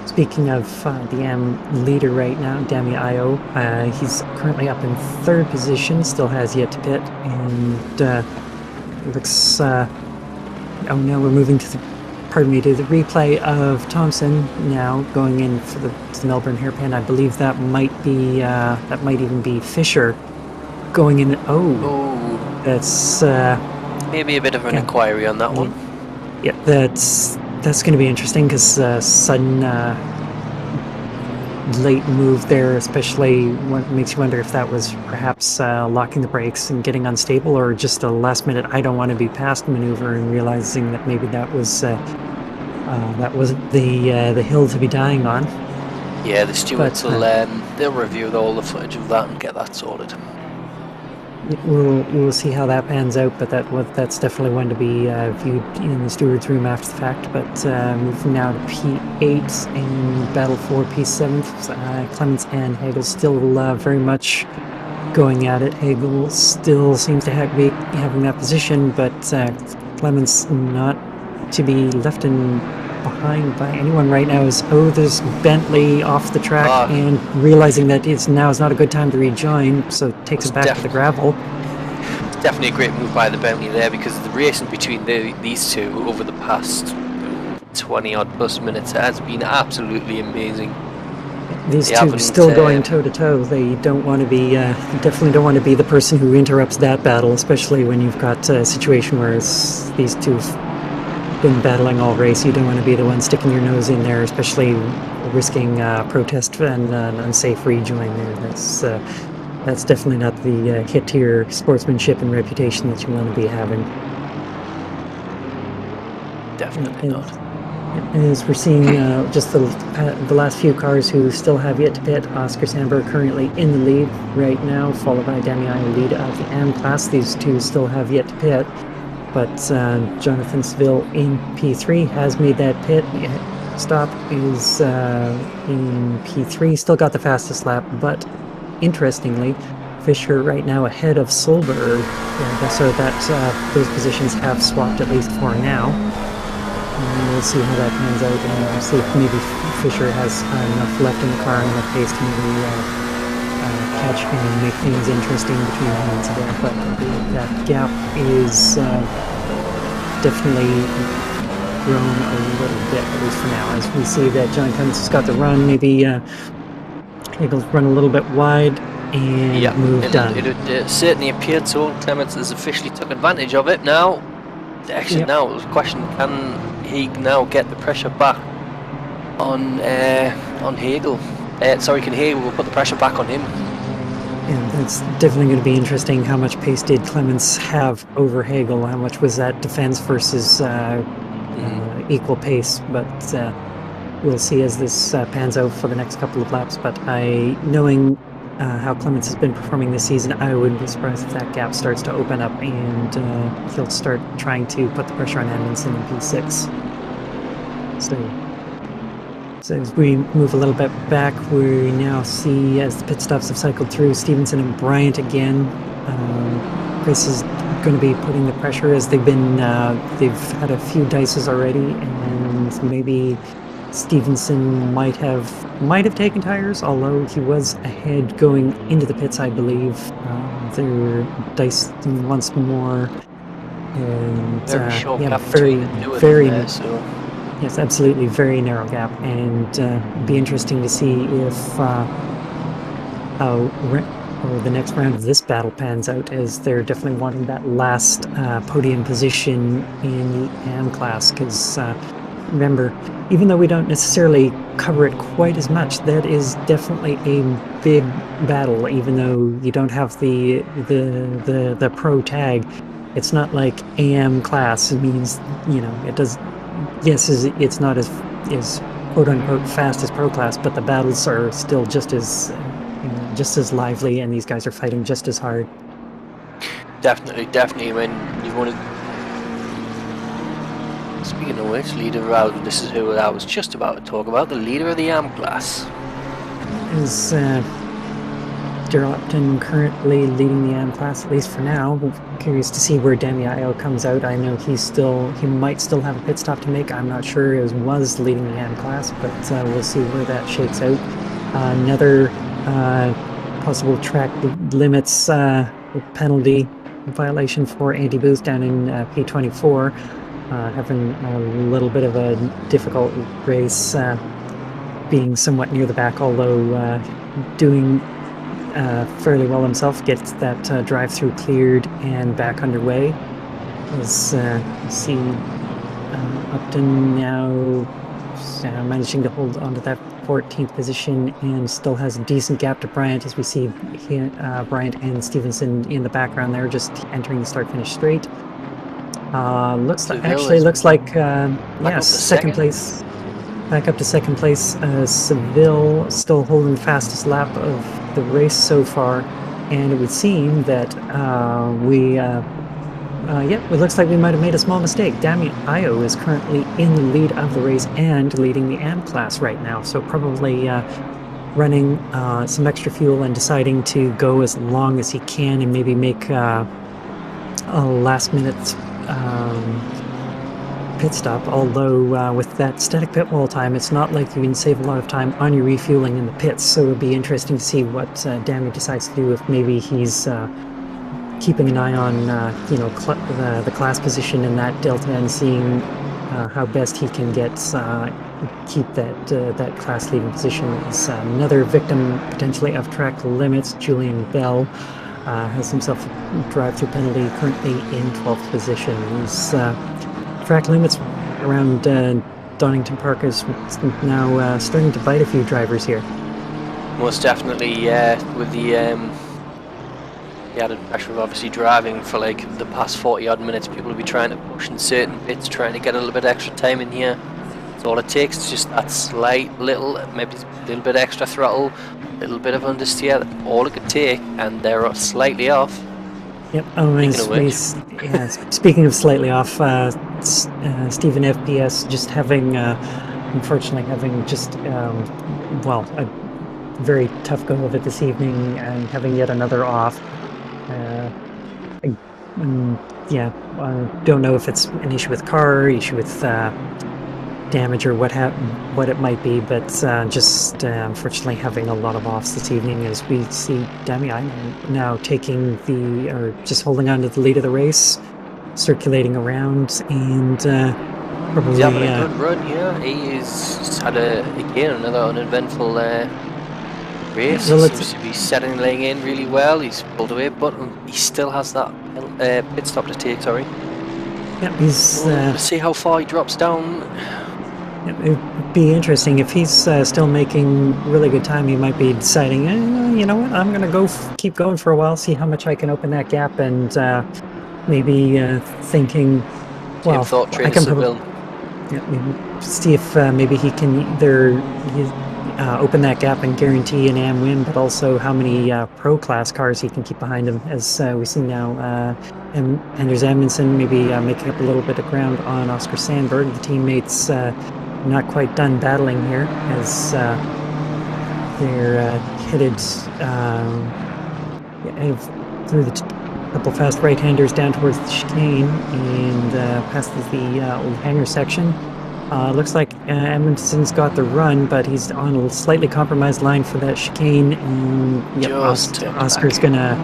Speaking of the AM leader right now, Dami Io, he's currently up in 3rd position, still has yet to pit, and looks... oh no, we're moving to the replay of Thompson now, going in for the Melbourne hairpin. I believe that might be, that might even be Fisher going in. Oh. That's... maybe a bit of an inquiry on that one. Yeah, that's going to be interesting, because sudden late move there, especially makes you wonder if that was perhaps locking the brakes and getting unstable, or just a last minute I don't want to be passed maneuver, and realizing that maybe that wasn't the hill to be dying on. Yeah, the stewards they'll review all the footage of that and get that sorted. We'll see how that pans out, but that's definitely one to be viewed in the steward's room after the fact. But moving now to P8 and battle for P7. Clements and Hagel still very much going at it. Hagel still seems to be having that position, but Clements not to be left behind by anyone right now. There's Bentley off the track, and realizing that now is not a good time to rejoin, so takes it back to the gravel. It's definitely a great move by the Bentley there, because the racing between these two over the past 20 odd plus minutes has been absolutely amazing. These two still going toe to toe. They don't want to be, definitely don't want to be the person who interrupts that battle, especially when you've got a situation where these two been battling all race. You don't want to be the one sticking your nose in there, especially risking protest and an unsafe rejoin there. That's definitely not the hit to your sportsmanship and reputation that you want to be having. Definitely not. As we're seeing just the last few cars who still have yet to pit, Oscar Sandberg currently in the lead right now, followed by Damiano lead of the M class. These two still have yet to pit. But Jonathan Seville in P3 has made that pit stop, is in P3, still got the fastest lap, but interestingly, Fisher right now ahead of Solberg, so that those positions have swapped at least for now. And we'll see how that pans out, and we'll see if maybe Fisher has enough left in the car and enough pace to maybe catch and make things interesting between him and Seville. But that gap is definitely grown a little bit, at least for now, as we see that John Clements has got the run, maybe Hagel's run a little bit wide, and move done. It certainly appeared so. Clements has officially took advantage of it now. Actually, now the question, can he now get the pressure back on Hagel? Can Hagel put the pressure back on him? And that's definitely going to be interesting. How much pace did Clements have over Hagel? How much was that defense versus equal pace? But we'll see as this pans out for the next couple of laps. But knowing how Clements has been performing this season, I wouldn't be surprised if that gap starts to open up and he'll start trying to put the pressure on Edmondson in P6. So as we move a little bit back, we now see, as the pit stops have cycled through, Stevenson and Bryant again. Chris is going to be putting the pressure, as they've had a few dices already, and maybe Stevenson might have taken tires, although he was ahead going into the pits, I believe. They're dicing once more And Very short yeah, gap very, between the two of them very, there, so yes, absolutely, very narrow gap. And be interesting to see if how or the next round of this battle pans out, as they're definitely wanting that last podium position in the AM class, because remember, even though we don't necessarily cover it quite as much, that is definitely a big battle. Even though you don't have the pro tag, it's not like AM class. It means, you know, it does. Yes, it's not as quote unquote fast as pro class, but the battles are still just as just as lively, and these guys are fighting just as hard. definitely when you want to. Speaking of which, leader round, this is who I was just about to talk about, the leader of the AM class. Is Daryl Upton currently leading the AM class, at least for now. We're curious to see where Damiano comes out. I know he might still have a pit stop to make. I'm not sure. It was leading the AM class, but we'll see where that shakes out. Another possible track limits penalty violation for Andy Booth down in P24. Having a little bit of a difficult race, being somewhat near the back, although doing fairly well himself. Gets that drive-through cleared and back underway. As you see Upton now managing to hold onto that 14th position, and still has a decent gap to Bryant, as we see Bryant and Stevenson in the background there, just entering the start-finish straight. Looks like yeah, second place. Back up to second place. Seville still holding the fastest lap of the race so far, and it would seem that it looks like we might have made a small mistake. Damien Io is currently in the lead of the race and leading the AM class right now, so probably running some extra fuel and deciding to go as long as he can and maybe make a last-minute pit stop. Although with that static pit wall time, it's not like you can save a lot of time on your refueling in the pits, so it would be interesting to see what Damien decides to do, if maybe he's keeping an eye on the class position in that delta and seeing how best he can keep that class leading position. Is another victim potentially of track limits. Julian Bell has himself a drive-through penalty, currently in 12th position. He's track limits around Donington Park is now starting to bite a few drivers here. Most definitely, yeah, with the added pressure of obviously driving for like the past 40 odd minutes. People will be trying to push in certain bits, trying to get a little bit extra time in here. That's all it takes. It's just that slight little, maybe a little bit extra throttle, a little bit of understeer. That's all it could take, and they're slightly off. Yep. Speaking of slightly off, Stephen FPS just unfortunately having a very tough go of it this evening, and having yet another off. I don't know if it's an issue with car, issue with damage, or what it might be, but just unfortunately having a lot of offs this evening, as we see Damiano now just holding on to the lead of the race, circulating around, and probably he's having a good run here. He's had another uneventful race. He seems to be settling in really well. He's pulled away, but he still has that pit stop to take. Sorry. Yeah, let's see how far he drops down. It'd be interesting if he's still making really good time. He might be deciding, you know what, I'm gonna keep going for a while, see how much I can open that gap, and maybe thinking, well, I can see if maybe he can either open that gap and guarantee an AM win, but also how many pro class cars he can keep behind him, as we see now Anders Amundsen maybe making up a little bit of ground on Oscar Sandberg. The teammates not quite done battling here, as they're headed through the couple fast right-handers down towards the chicane and past the old hangar section. Looks like Amundsen's got the run, but he's on a slightly compromised line for that chicane, and Oscar's gonna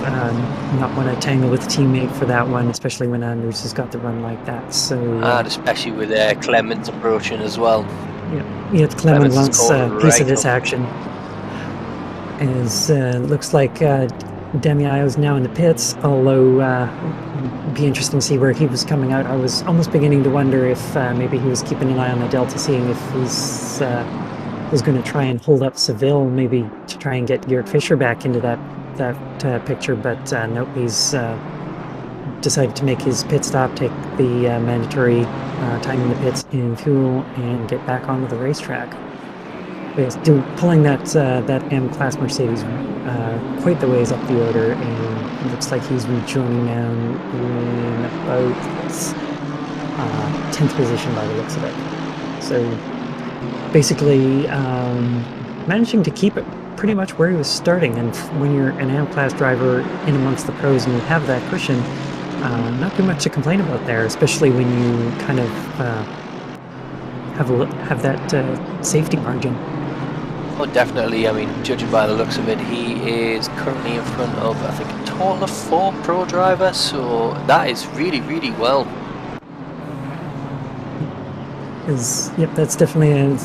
not want to tangle with a teammate for that one, especially when Anders has got the run like that. So And especially with Clemens approaching as well. yeah, Clemens wants a piece of right this action. As looks like Demiaio's now in the pits, although it'd be interesting to see where he was coming out. I was almost beginning to wonder if maybe he was keeping an eye on the Delta, seeing if he's was going to try and hold up Seville, maybe to try and get Geert Fischer back into that picture, but nope, he's decided to make his pit stop, take the mandatory time in the pits in fuel, and get back onto the racetrack. Yes, pulling that M-Class Mercedes quite the ways up the order, and it looks like he's rejoining now in about 10th position by the looks of it. So basically managing to keep it pretty much where he was starting, and when you're an M-Class driver in amongst the pros and you have that cushion, not too much to complain about there, especially when you kind of have that safety margin. Oh, definitely. I mean, judging by the looks of it, he is currently in front of, I think, a total of 4 pro drivers, so that is really, really well. Yep, that's definitely a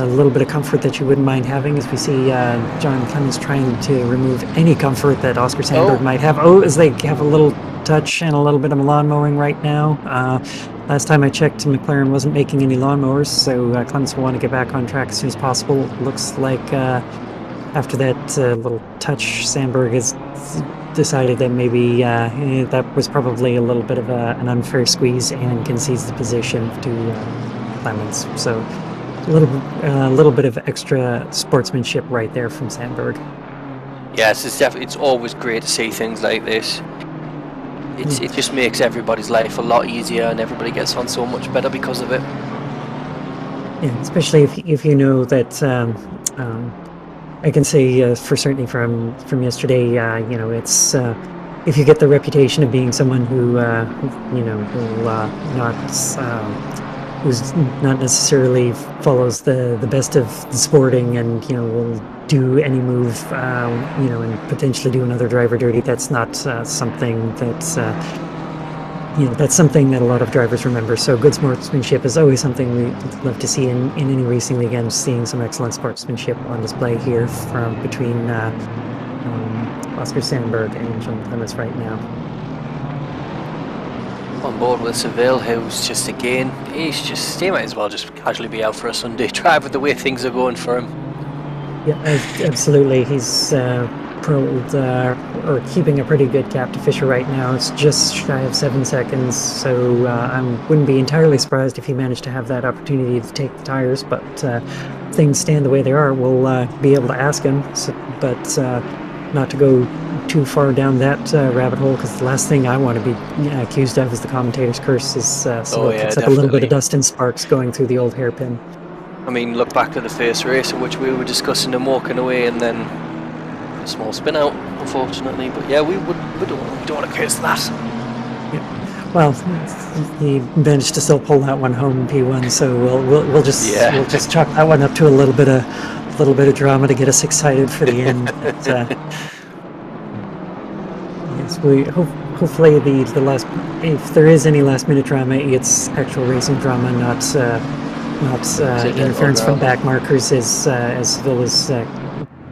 little bit of comfort that you wouldn't mind having, as we see John Clemens trying to remove any comfort that Oscar Sandberg might have. Oh, as they have a little touch and a little bit of lawn mowing right now. Last time I checked, McLaren wasn't making any lawnmowers, so Clemens will want to get back on track as soon as possible. Looks like after that little touch, Sandberg has decided that maybe that was probably a little bit of an unfair squeeze and concedes the position to Clemens. So a little bit of extra sportsmanship right there from Sandberg. Yes, it's always great to see things like this. It just makes everybody's life a lot easier, and everybody gets on so much better because of it. Yeah, especially if you know that I can say for certainly from yesterday, you know, it's if you get the reputation of being someone who you know, will who's not necessarily follows the best of the sporting, and you know, will do any move, you know, and potentially do another driver dirty. That's not something that's you know, that's something that a lot of drivers remember. So good sportsmanship is always something we love to see in any racing league. And seeing some excellent sportsmanship on display here from between Oscar Sandberg and John Clemens right now. On board with Seville, who's just he might as well just casually be out for a Sunday drive with the way things are going for him. Yeah, absolutely. He's or keeping a pretty good gap to Fischer right now. It's just shy of 7 seconds, so I wouldn't be entirely surprised if he managed to have that opportunity to take the tires, but things stand the way they are. We'll be able to ask him, but not to go too far down that rabbit hole, because the last thing I want to be accused of is the commentator's curse, so it puts up a little bit of dust and sparks going through the old hairpin. I mean, look back to the first race in which we were discussing him walking away, and then a small spin out, unfortunately. But yeah, we don't want to curse that. Yeah. Well, he managed to still pull that one home in P1, so we'll just chalk that one up to a little bit of drama to get us excited for the end. But, yes, hopefully the last, if there is any last minute drama, it's actual racing drama, not interference from back markers, as Seville is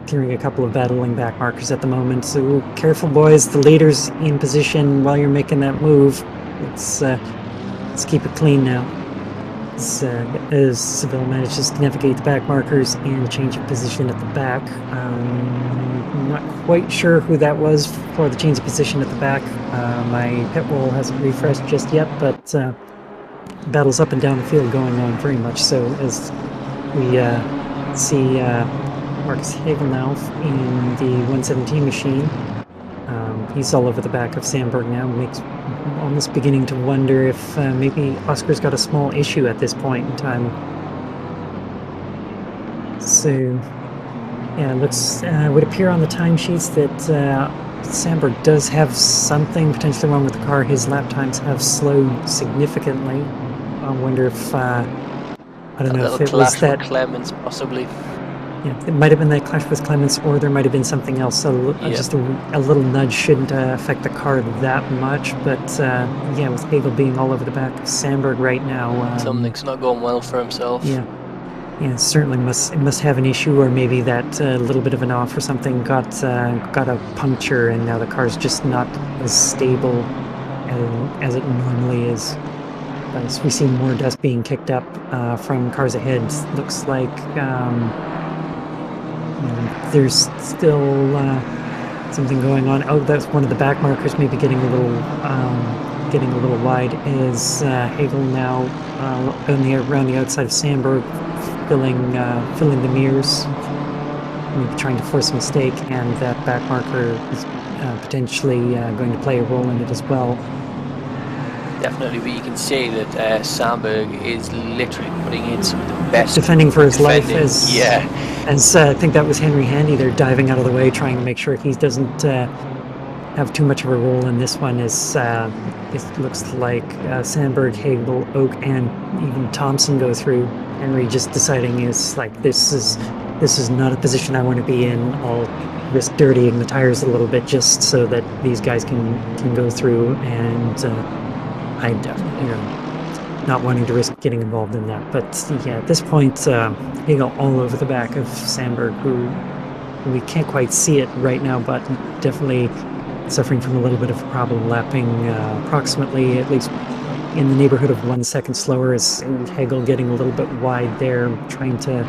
clearing a couple of battling back markers at the moment. So careful, boys. The leader's in position while you're making that move. Let's keep it clean now. As Seville manages to navigate the back markers and change of position at the back. I'm not quite sure who that was for the change of position at the back. My pit wall hasn't refreshed just yet, but battles up and down the field going on very much so, as we see Marcus Hagel now in the 117 machine. He's all over the back of Sandberg now, almost beginning to wonder if maybe Oscar's got a small issue at this point in time. So yeah, it looks would appear on the timesheets that Sandberg does have something potentially wrong with the car. His lap times have slowed significantly. I wonder if I don't know if it was that Clemens possibly. Yeah, it might have been that clash with Clements, or there might have been something else. So just a little nudge shouldn't affect the car that much. But yeah, with Hagel being all over the back of Sandberg right now, something's not going well for himself. Yeah, yeah, it certainly must have an issue, or maybe that little bit of an off or something got a puncture, and now the car's just not as stable as it normally is. But as we see more dust being kicked up from cars ahead, looks like there's still something going on. Oh, that's one of the back markers, maybe getting a little wide. Is Hagel now around the outside of Sandberg, filling the mirrors, maybe trying to force a mistake, and that back marker is potentially going to play a role in it as well. Definitely, but you can see that Sandberg is literally putting in some of the best defending for his life. As I think that was Henry Handy. They're diving out of the way, trying to make sure he doesn't have too much of a role in this one. As it looks like Sandberg, Hagel, Oak, and even Thompson go through. Henry just deciding is like, this is not a position I want to be in. I'll risk dirtying the tires a little bit just so that these guys can go through, and I definitely, not wanting to risk getting involved in that. But yeah, at this point, Hagel all over the back of Sandberg, who we can't quite see it right now, but definitely suffering from a little bit of a problem, lapping approximately, at least in the neighborhood of 1 second slower, as Hagel getting a little bit wide there, trying to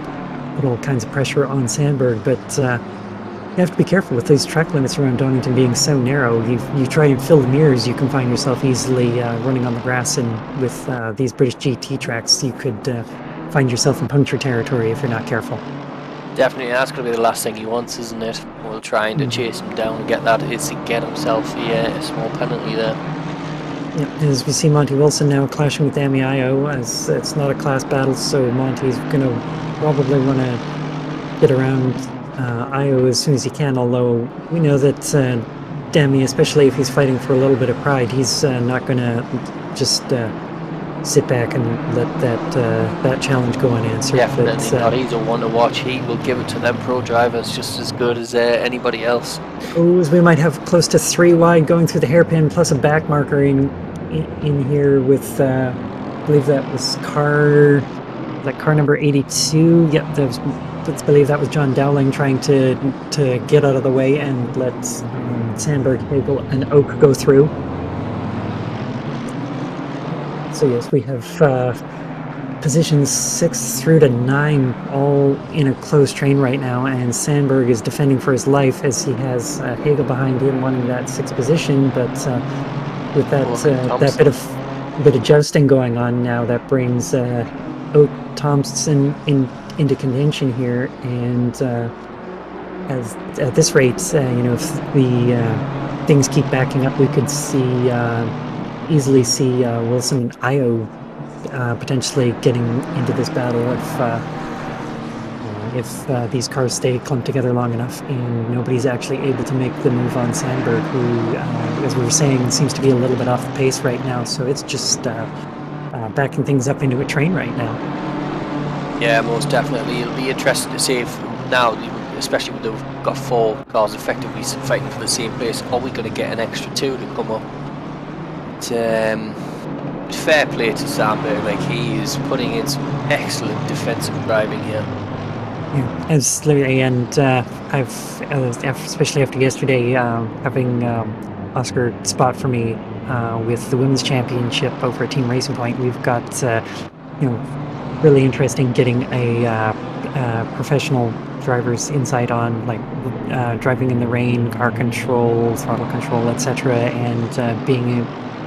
put all kinds of pressure on Sandberg. But you have to be careful with these track limits around Donington being so narrow. You try and fill the mirrors, you can find yourself easily running on the grass, and with these British GT tracks, you could find yourself in puncture territory if you're not careful. Definitely, that's going to be the last thing he wants, isn't it? While trying to chase him down and get that, is to get himself a small penalty there. Yep, as we see Monty Wilson now clashing with Dami Io, as it's not a class battle, so Monty's going to probably want to get around Io as soon as he can, although we know that Dami, especially if he's fighting for a little bit of pride, he's not going to just sit back and let that challenge go unanswered. Definitely not. He's a one to watch. He will give it to them pro drivers just as good as anybody else. As we might have close to 3 wide going through the hairpin, plus a back marker in here with I believe that was car number 82. Yep, let's believe that was John Dowling trying to get out of the way and let Sandberg, Hagel, and Oak go through. So yes, we have positions 6 through to 9 all in a close train right now, and Sandberg is defending for his life as he has Hagel behind him wanting that 6th position, but with that bit of jousting going on now, that brings Oak, Thompson into contention here, and as at this rate, if the things keep backing up, we could easily see Wilson and Io potentially getting into this battle if these cars stay clumped together long enough and nobody's actually able to make the move on Sandberg, who, as we were saying, seems to be a little bit off the pace right now. So it's just backing things up into a train right now. Yeah, most definitely. It'll be interesting to see if now, especially when they've got 4 cars effectively fighting for the same place, are we going to get an extra 2 to come up? Fair play to Sandberg, like he is putting in some excellent defensive driving here. Yeah, absolutely, and I've especially after yesterday having Oscar spot for me with the women's championship over at Team Racing Point. We've got really interesting getting a professional driver's insight on driving in the rain, car control, throttle control, etc., and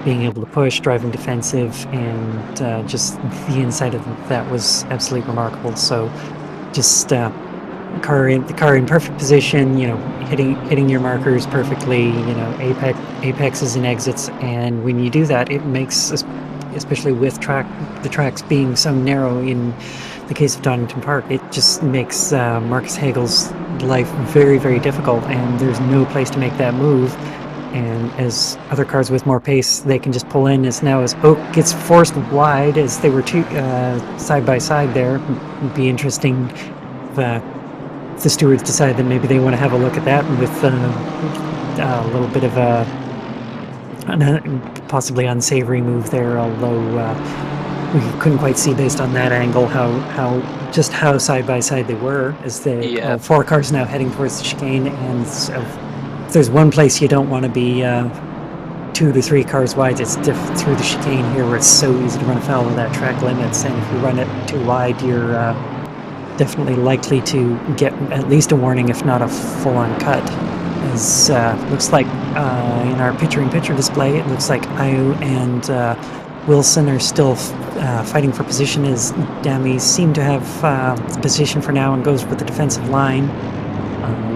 being able to push, driving defensive, and just the insight of that was absolutely remarkable. So just the car in perfect position, hitting your markers perfectly, apexes and exits, and when you do that, it makes, especially with the tracks being so narrow in the case of Donington Park, it just makes Marcus Hagel's life very, very difficult, and there's no place to make that move. And as other cars with more pace, they can just pull in. As Oak gets forced wide, as they were side by side there. It'd be interesting if the stewards decide that maybe they want to have a look at that with a little bit of a possibly unsavory move there, although we couldn't quite see based on that angle just how side by side they were, as the 4 cars now heading towards the chicane. And so if there's one place you don't want to be 2 to 3 cars wide, it's through the chicane here, where it's so easy to run afoul of that track limits. And if you run it too wide, you're definitely likely to get at least a warning, if not a full-on cut. As looks like in our picture-in-picture display, it looks like Ayo and Wilson are still fighting for position, as Dami seem to have the position for now and goes with the defensive line.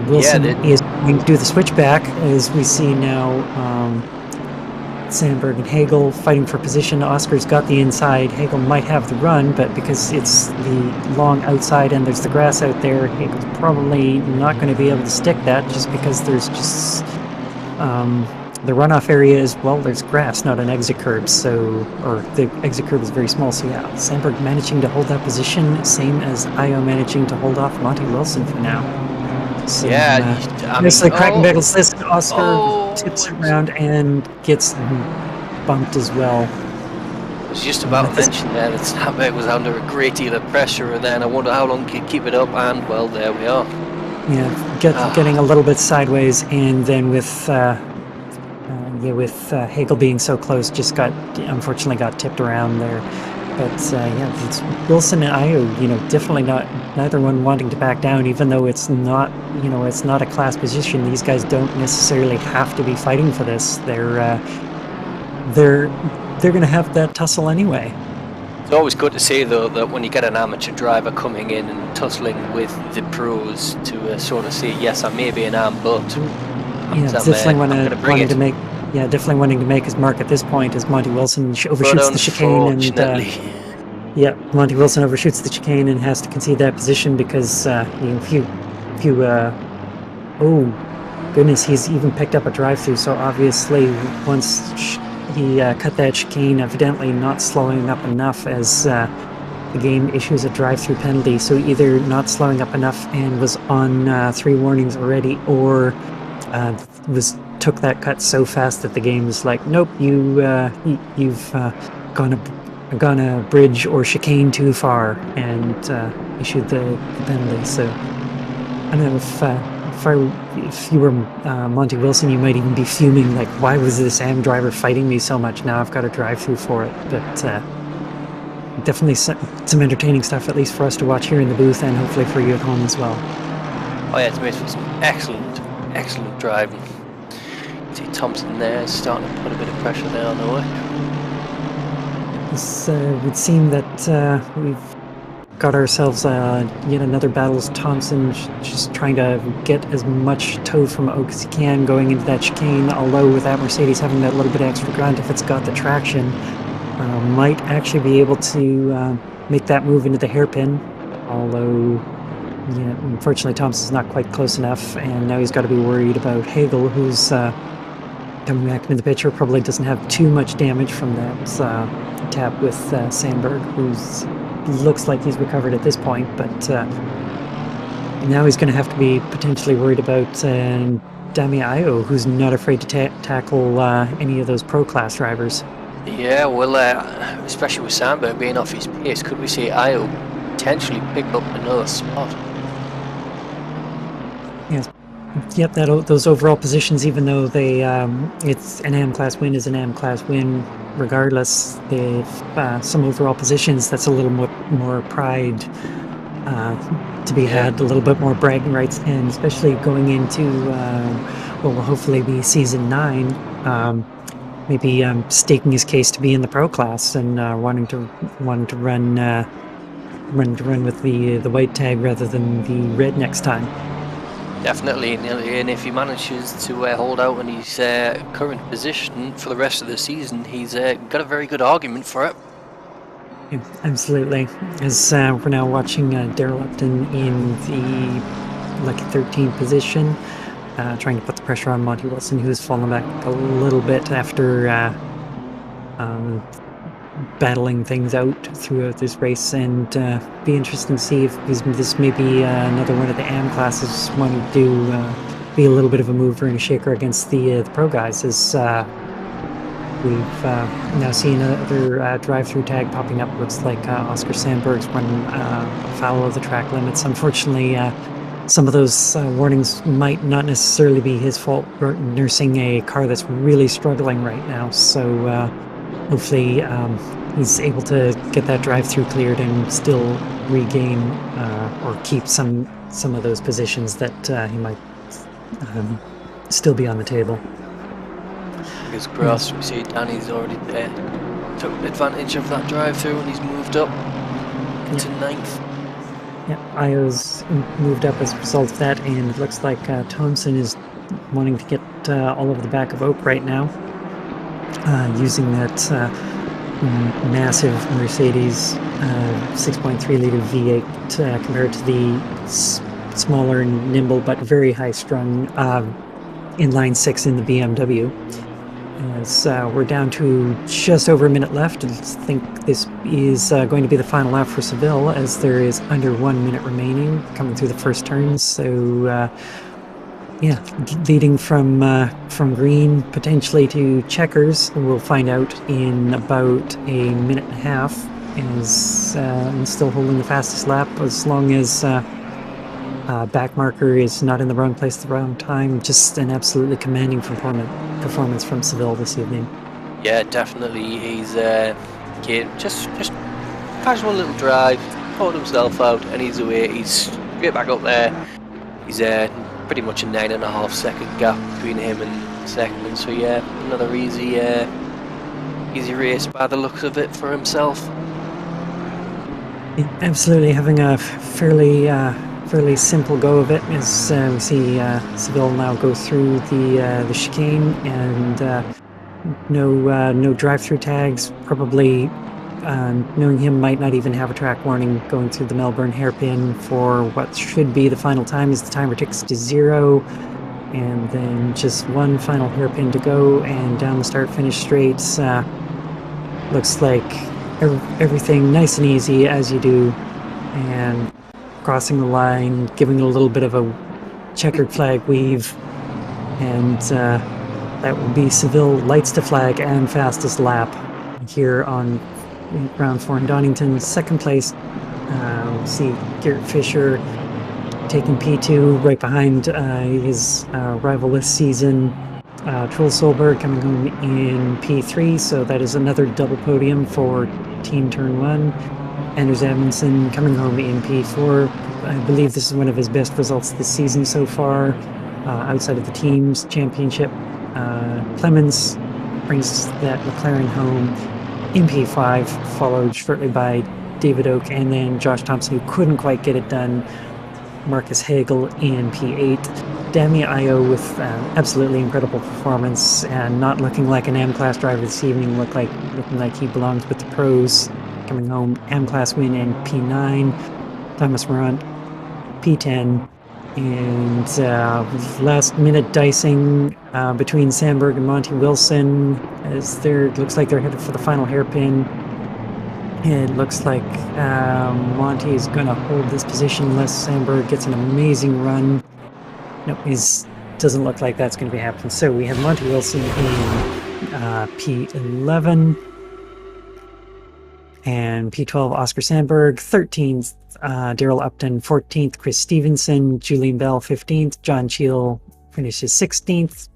Wilson is going to do the switchback, as we see now. Sandberg and Hagel fighting for position. Oscar's got the inside. Hagel might have the run, but because it's the long outside and there's the grass out there, Hagel's probably not going to be able to stick that, just because there's just the runoff area is, well, there's grass, not an exit curb, or the exit curb is very small, so yeah, Sandberg managing to hold that position, same as Ayo managing to hold off Monty Wilson for now. So, like Krakenbegel's list, Oscar tips around and gets bumped as well. I was just about to mention there that Sandberg was under a great deal of pressure, and then I wonder how long he could keep it up, and well, there we are. Yeah, getting a little bit sideways, and then with Hagel being so close, unfortunately got tipped around there. But it's Wilson and Ayo, definitely neither one wanting to back down, even though it's not a class position. These guys don't necessarily have to be fighting for this. They're going to have that tussle anyway. It's always good to see, though, that when you get an amateur driver coming in and tussling with the pros, to sort of say, yes, I may be an arm, but definitely wanting to make his mark at this point, as Monty Wilson overshoots the chicane, and Monty Wilson overshoots the chicane and has to concede that position, because oh goodness, he's even picked up a drive-through. So obviously, once he cut that chicane, evidently not slowing up enough, as the game issues a drive-through penalty. So either not slowing up enough and was on 3 warnings already, or took that cut so fast that the game was like, nope, you've gone a bridge or chicane too far, and issued the penalty. So I don't know if you were Monty Wilson, you might even be fuming, like, why was this AM driver fighting me so much? Now I've got to drive through for it. But definitely some entertaining stuff, at least for us to watch here in the booth, and hopefully for you at home as well. Oh yeah, it's made for some excellent driving. See Thompson there starting to put a bit of pressure there on the way. It would seem that we've got ourselves yet another battle, as Thompson just trying to get as much toe from Oak as he can going into that chicane, although with that Mercedes having that little bit of extra ground, if it's got the traction, might actually be able to make that move into the hairpin, although unfortunately Thompson's not quite close enough, and now he's got to be worried about Hagel, who's coming back into the picture. Probably doesn't have too much damage from that tap with Sandberg, who's looks like he's recovered at this point, but now he's going to have to be potentially worried about Dami Ayo, who's not afraid to tackle any of those pro class drivers. Yeah, well, especially with Sandberg being off his pace, could we see Ayo potentially pick up another spot? Yes. Yep, those overall positions, even though it's an AM class win is an AM class win, regardless, they've some overall positions, that's a little more pride to be had, a little bit more bragging rights, and especially going into what will hopefully be season 9, maybe staking his case to be in the pro class and wanting to run with the white tag rather than the red next time. Definitely, and if he manages to hold out in his current position for the rest of the season, he's got a very good argument for it. Yeah, absolutely. As we're now watching Daryl Upton in the lucky 13th position, trying to put the pressure on Monty Wilson, who's fallen back a little bit after battling things out throughout this race, and be interesting to see if this may be another one of the AM classes wanting to do be a little bit of a mover and a shaker against the pro guys, as we've now seen another drive-through tag popping up. Looks like Oscar Sandberg's running afoul of the track limits. Unfortunately, some of those warnings might not necessarily be his fault. We're nursing a car that's really struggling right now, so hopefully he's able to get that drive-through cleared and still regain or keep some of those positions that he might still be on the table. Fingers crossed. We see Danny's already there. Took advantage of that drive-through and he's moved up to 9th. Yeah, Io's moved up as a result of that, and it looks like Thompson is wanting to get all over the back of Oak right now, using that massive Mercedes 6.3 liter V8 compared to the smaller and nimble but very high-strung inline 6 in the BMW. As we're down to just over a minute left, I think this is going to be the final lap for Seville, as there is under 1 minute remaining coming through the first turn. So yeah, leading from green potentially to checkers. We'll find out in about a minute and a half. Is still holding the fastest lap as long as back marker is not in the wrong place at the wrong time. Just an absolutely commanding performance from Seville this evening. Yeah, definitely. He's just casual little drive, pulled himself out, and he's away. He's straight back up there. He's pretty much a 9.5 second gap between him and second. So yeah, another easy race by the looks of it for himself. Absolutely, having a fairly simple go of it, as we see Seville now go through the chicane, and no drive-through tags. Probably knowing him, might not even have a track warning going through the Melbourne hairpin for what should be the final time, as the timer ticks to 0, and then just one final hairpin to go, and down the start-finish straights. Looks like everything nice and easy as you do, and crossing the line, giving it a little bit of a checkered flag weave, and that will be Seville lights to flag and fastest lap here on round 4 in Donington. Second place, we'll see Garrett Fisher taking P2 right behind his rival this season, Truls Solberg, coming home in P3, so that is another double podium for Team Turn 1. Anders Amundsen coming home in P4. I believe this is one of his best results this season so far, outside of the team's championship. Clemens brings that McLaren home in P5, followed shortly by David Oak, and then Josh Thompson, who couldn't quite get it done, Marcus Hagel in P8. Dami Ayo with absolutely incredible performance, and not looking like an M-Class driver this evening, looking like he belongs with the pros, coming home M-Class win in P9. Thomas Morant P10, and last minute dicing between Sandberg and Monty Wilson, as looks like they're headed for the final hairpin. It looks like Monty is going to hold this position unless Sandberg gets an amazing run. Nope, doesn't look like that's going to be happening. So we have Monty Wilson in P11, and P12 Oscar Sandberg, 13th Daryl Upton, 14th Chris Stevenson, Julian Bell 15th, John Cheel finishes 16th,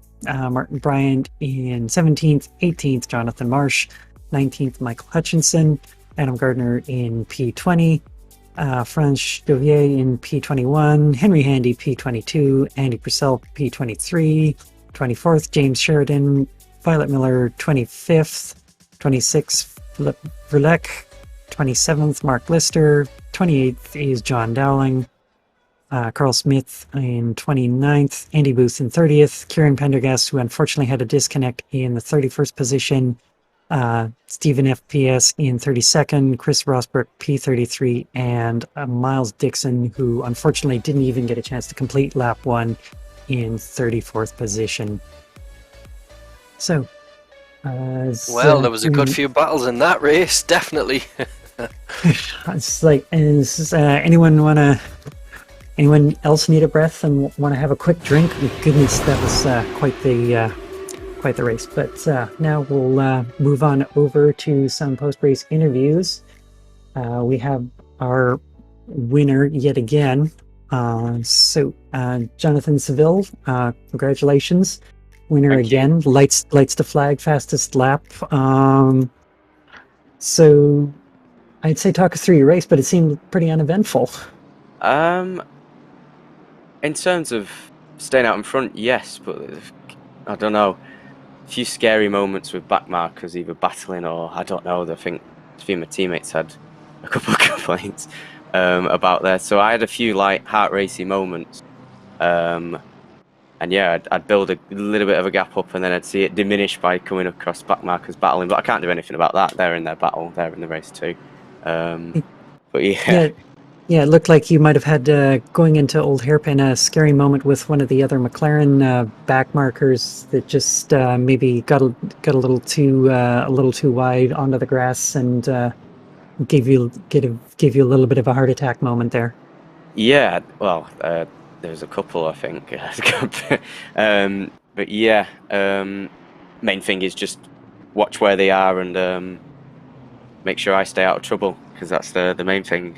Martin Bryant in 17th, 18th Jonathan Marsh, 19th Michael Hutchinson, Adam Gardner in P20, Franz Jovier in P21, Henry Handy P22, Andy Purcell P23, 24th James Sheridan, Violet Miller 25th, 26th Philip Verleck, 27th Mark Lister, 28th is John Dowling, Carl Smith in 29th, Andy Booth in 30th, Kieran Pendergast, who unfortunately had a disconnect, in the 31st position, Stephen FPS in 32nd, Chris Rosberg P33, and Miles Dixon, who unfortunately didn't even get a chance to complete lap 1, in 34th position. So Well, there was a good few battles in that race, definitely. It's like, is anyone else need a breath and want to have a quick drink? Goodness, that was quite the race. But now we'll move on over to some post-race interviews. We have our winner yet again. So Jonathan Seville, congratulations, winner again. Lights the flag, fastest lap. So I'd say talk us through your race, but it seemed pretty uneventful. In terms of staying out in front, yes, but I don't know. A few scary moments with back markers, either battling or I don't know. I think a few of my teammates had a couple of complaints about there. So I had a few like heart racing moments. And yeah, I'd build a little bit of a gap up and then I'd see it diminish by coming across back markers battling. But I can't do anything about that. They're in their battle. They're in the race too. But yeah. Yeah, it looked like you might have had, going into Old Hairpin, a scary moment with one of the other McLaren back markers that just maybe got a little too wide onto the grass and gave you a little bit of a heart attack moment there. Yeah, well, there's a couple, I think. But yeah, main thing is just watch where they are and make sure I stay out of trouble, because that's the main thing.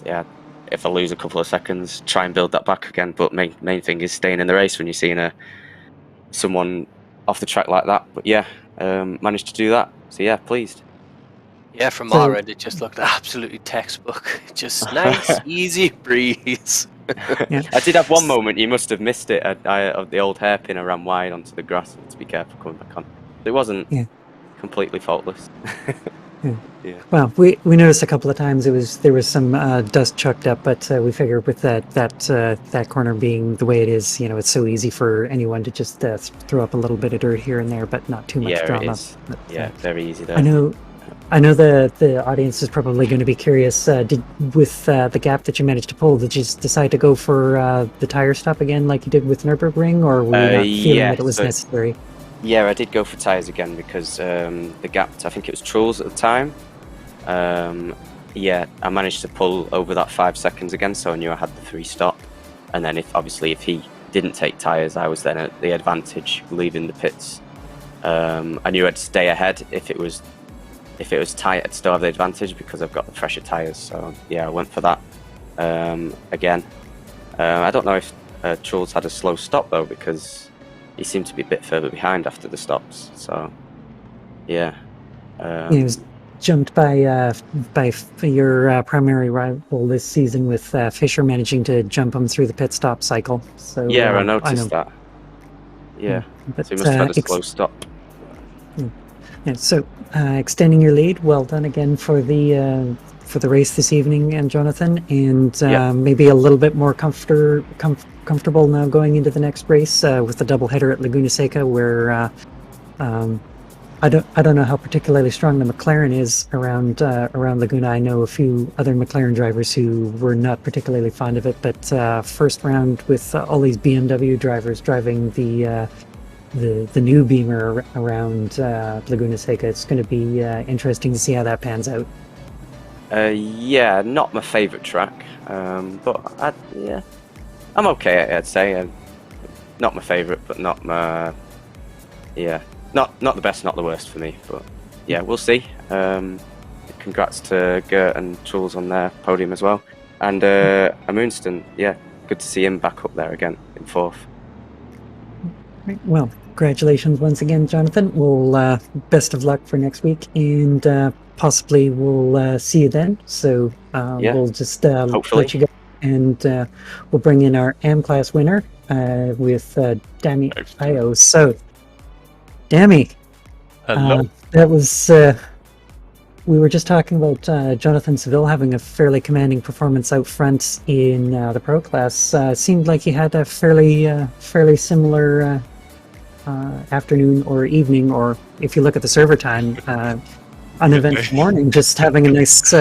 Yeah, if I lose a couple of seconds, try and build that back again. But main thing is staying in the race when you're seeing someone off the track like that. But yeah, managed to do that. So yeah, pleased. Yeah, from our end, it just looked absolutely textbook. Just nice, easy breeze. Yeah. I did have one moment, you must have missed it, of the old hairpin I ran wide onto the grass. To be careful coming back on. It wasn't completely faultless. Yeah. Well, we noticed a couple of times there was some dust chucked up, but we figured with that corner being the way it is, it's so easy for anyone to just throw up a little bit of dirt here and there, but not too much drama. It is. But, very easy there. I know the audience is probably going to be curious. With the gap that you managed to pull, did you decide to go for the tire stop again like you did with Nürburgring, or were you not feeling that it was necessary? Yeah, I did go for tyres again because the gap, I think it was Truls at the time. Yeah, I managed to pull over that 5 seconds again, so I knew I had the 3 stop. And then if he didn't take tyres, I was then at the advantage leaving the pits. I knew I'd stay ahead if it was tight. I'd still have the advantage because I've got the fresher tyres. So yeah, I went for that again. I don't know if Truls had a slow stop though, because he seemed to be a bit further behind after the stops. So yeah, he was jumped by your primary rival this season, with Fisher managing to jump him through the pit stop cycle. So yeah, I noticed that. Yeah, but, so he must have had a slow stop. Yeah, so extending your lead, well done again for the race this evening, and Jonathan, and maybe a little bit more comfortable now going into the next race with the doubleheader at Laguna Seca, where I don't know how particularly strong the McLaren is around Laguna. I know a few other McLaren drivers who were not particularly fond of it, but first round with all these BMW drivers driving the new Beamer around Laguna Seca, it's going to be interesting to see how that pans out. Yeah, not my favourite track, but I'm okay. I'd say not my favourite, but not my not the best, not the worst for me. But yeah, we'll see. Congrats to Gert and Truls on their podium as well, and Amundsen. Yeah, good to see him back up there again in 4th. Well, congratulations once again, Jonathan. We'll best of luck for next week, and possibly we'll see you then. So we'll just let you go, and we'll bring in our AM class winner with Dami Io. So, Dami, hello. That was. We were just talking about Jonathan Seville having a fairly commanding performance out front in the pro class. Seemed like he had a fairly similar afternoon or evening, or if you look at the server time, uneventful morning, just having a nice,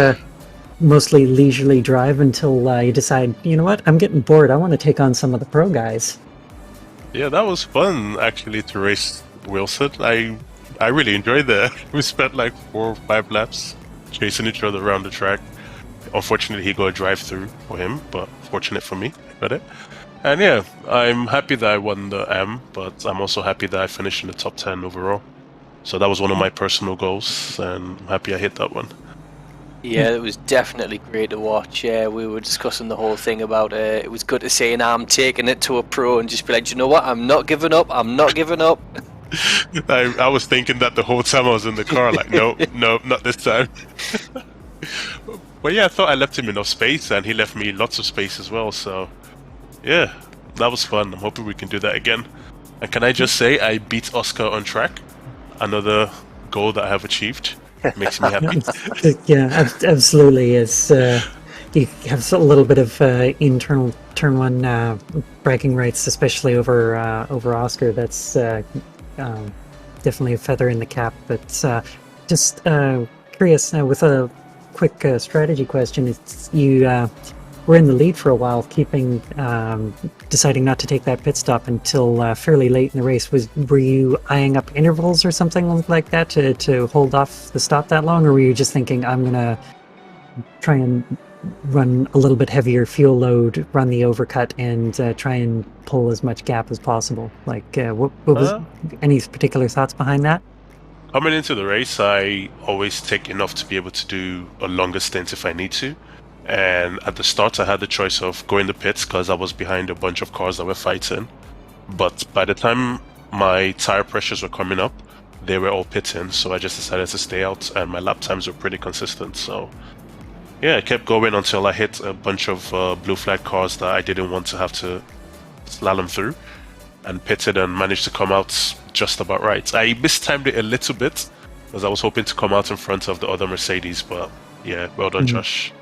mostly leisurely drive until you decide, you know what, I'm getting bored. I want to take on some of the pro guys. Yeah, that was fun actually to race Wilson. I really enjoyed that. We spent like 4 or 5 laps chasing each other around the track. Unfortunately, he got a drive-through for him, but fortunate for me, I got it. And yeah, I'm happy that I won the M, but I'm also happy that I finished in the top 10 overall. So that was one of my personal goals, and I'm happy I hit that one. Yeah, it was definitely great to watch. Yeah, we were discussing the whole thing about it was good to see an arm taking it to a pro and just be like, you know what, I'm not giving up, I'm not giving up. I was thinking that the whole time I was in the car, like, no, not this time. But yeah, I thought I left him enough space, and he left me lots of space as well, so yeah, that was fun. I'm hoping we can do that again. And can I just say, I beat Oscar on track. Another goal that I have achieved. Makes me happy. Yeah, absolutely. It's you have a little bit of internal turn one bragging rights, especially over Oscar. That's definitely a feather in the cap. But just curious with a quick strategy question. It's you were in the lead for a while, deciding not to take that pit stop until fairly late in the race. Were you eyeing up intervals or something like that to hold off the stop that long, or were you just thinking, I'm gonna try and run a little bit heavier fuel load, run the overcut, and try and pull as much gap as possible? Like, what was any particular thoughts behind that? Coming into the race, I always take enough to be able to do a longer stint if I need to. And at the start, I had the choice of going to pits because I was behind a bunch of cars that were fighting. But by the time my tire pressures were coming up, they were all pitting, so I just decided to stay out, and my lap times were pretty consistent. So yeah, I kept going until I hit a bunch of blue flag cars that I didn't want to have to slalom through, and pitted and managed to come out just about right. I mistimed it a little bit because I was hoping to come out in front of the other Mercedes, but yeah, well done, Josh.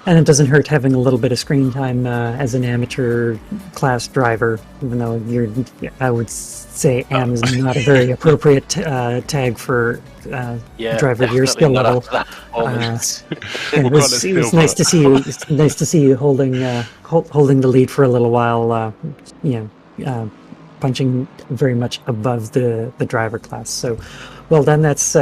And it doesn't hurt having a little bit of screen time as an amateur class driver, even though I would say AM is not a very appropriate tag for driver of your skill level. It was nice to see you. It's nice to see you holding the lead for a little while. Punching very much above the driver class. So, well done. That's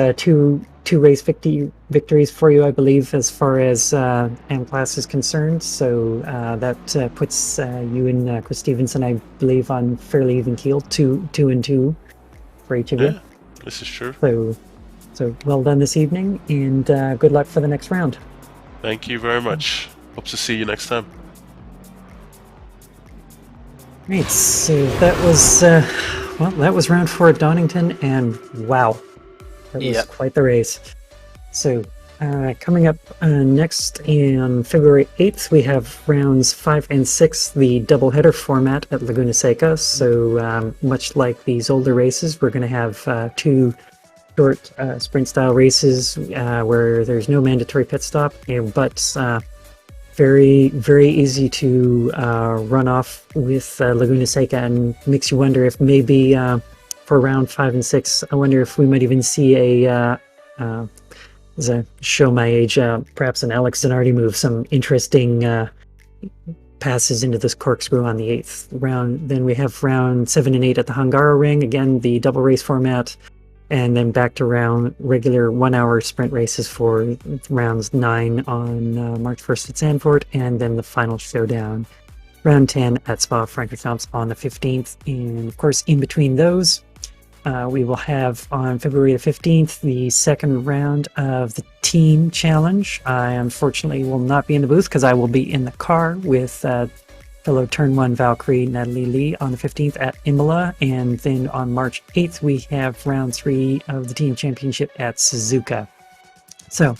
two race victories for you, I believe, as far as AM class is concerned. So that puts you and Chris Stevenson, I believe, on fairly even keel, 2-2 for each of you. This is true. So well done this evening, and good luck for the next round. Thank you very much. Hope to see you next time. Right, so that was round 4 at Donington, and wow, that was quite the race. So coming up next on February 8th, we have rounds 5 and 6, the doubleheader format at Laguna Seca. So much like these older races, we're going to have 2 short sprint-style races where there's no mandatory pit stop, but very, very easy to run off with Laguna Seca, and makes you wonder if maybe for round 5 and 6, I wonder if we might even see as I show my age, perhaps an Alex Zanardi move, some interesting passes into this corkscrew on the 8th round. Then we have round 7 and 8 at the Hungaroring, again the double race format. And then back to regular 1-hour sprint races for rounds 9 on March 1st at Zandvoort, and then the final showdown, round 10 at Spa Francorchamps on the 15th. And of course, in between those, we will have on February the 15th the second round of the Team Challenge. I unfortunately will not be in the booth because I will be in the car with fellow Turn 1 Valkyrie Natalie Lee on the 15th at Imola, and then on March 8th we have round 3 of the Team Championship at Suzuka. So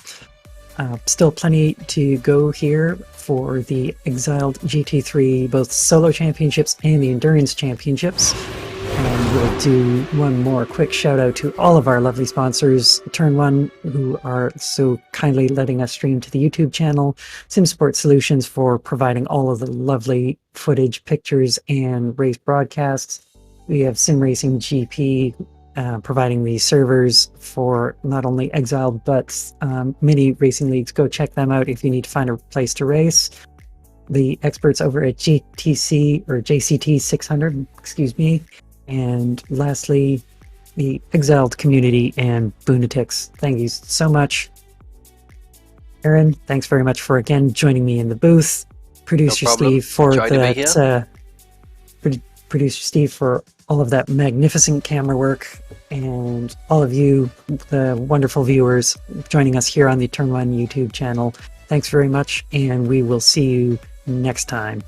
still plenty to go here for the Exiled GT3, both solo championships and the endurance championships. And we'll do one more quick shout out to all of our lovely sponsors, Turn 1, who are so kindly letting us stream to the YouTube channel, Simsport Solutions for providing all of the lovely footage, pictures, and race broadcasts. We have simracing.gp providing the servers for not only Exiled, but many racing leagues. Go check them out if you need to find a place to race. The experts over at GTC, or JCT 600, excuse me, And lastly, the Exiled community and Boonatics. Thank you so much. Aaron, thanks very much for again joining me in the booth. Producer problem. Steve for Enjoyed to be that. Producer Steve for all of that magnificent camera work, and all of you, the wonderful viewers, joining us here on the Turn 1 YouTube channel. Thanks very much, and we will see you next time.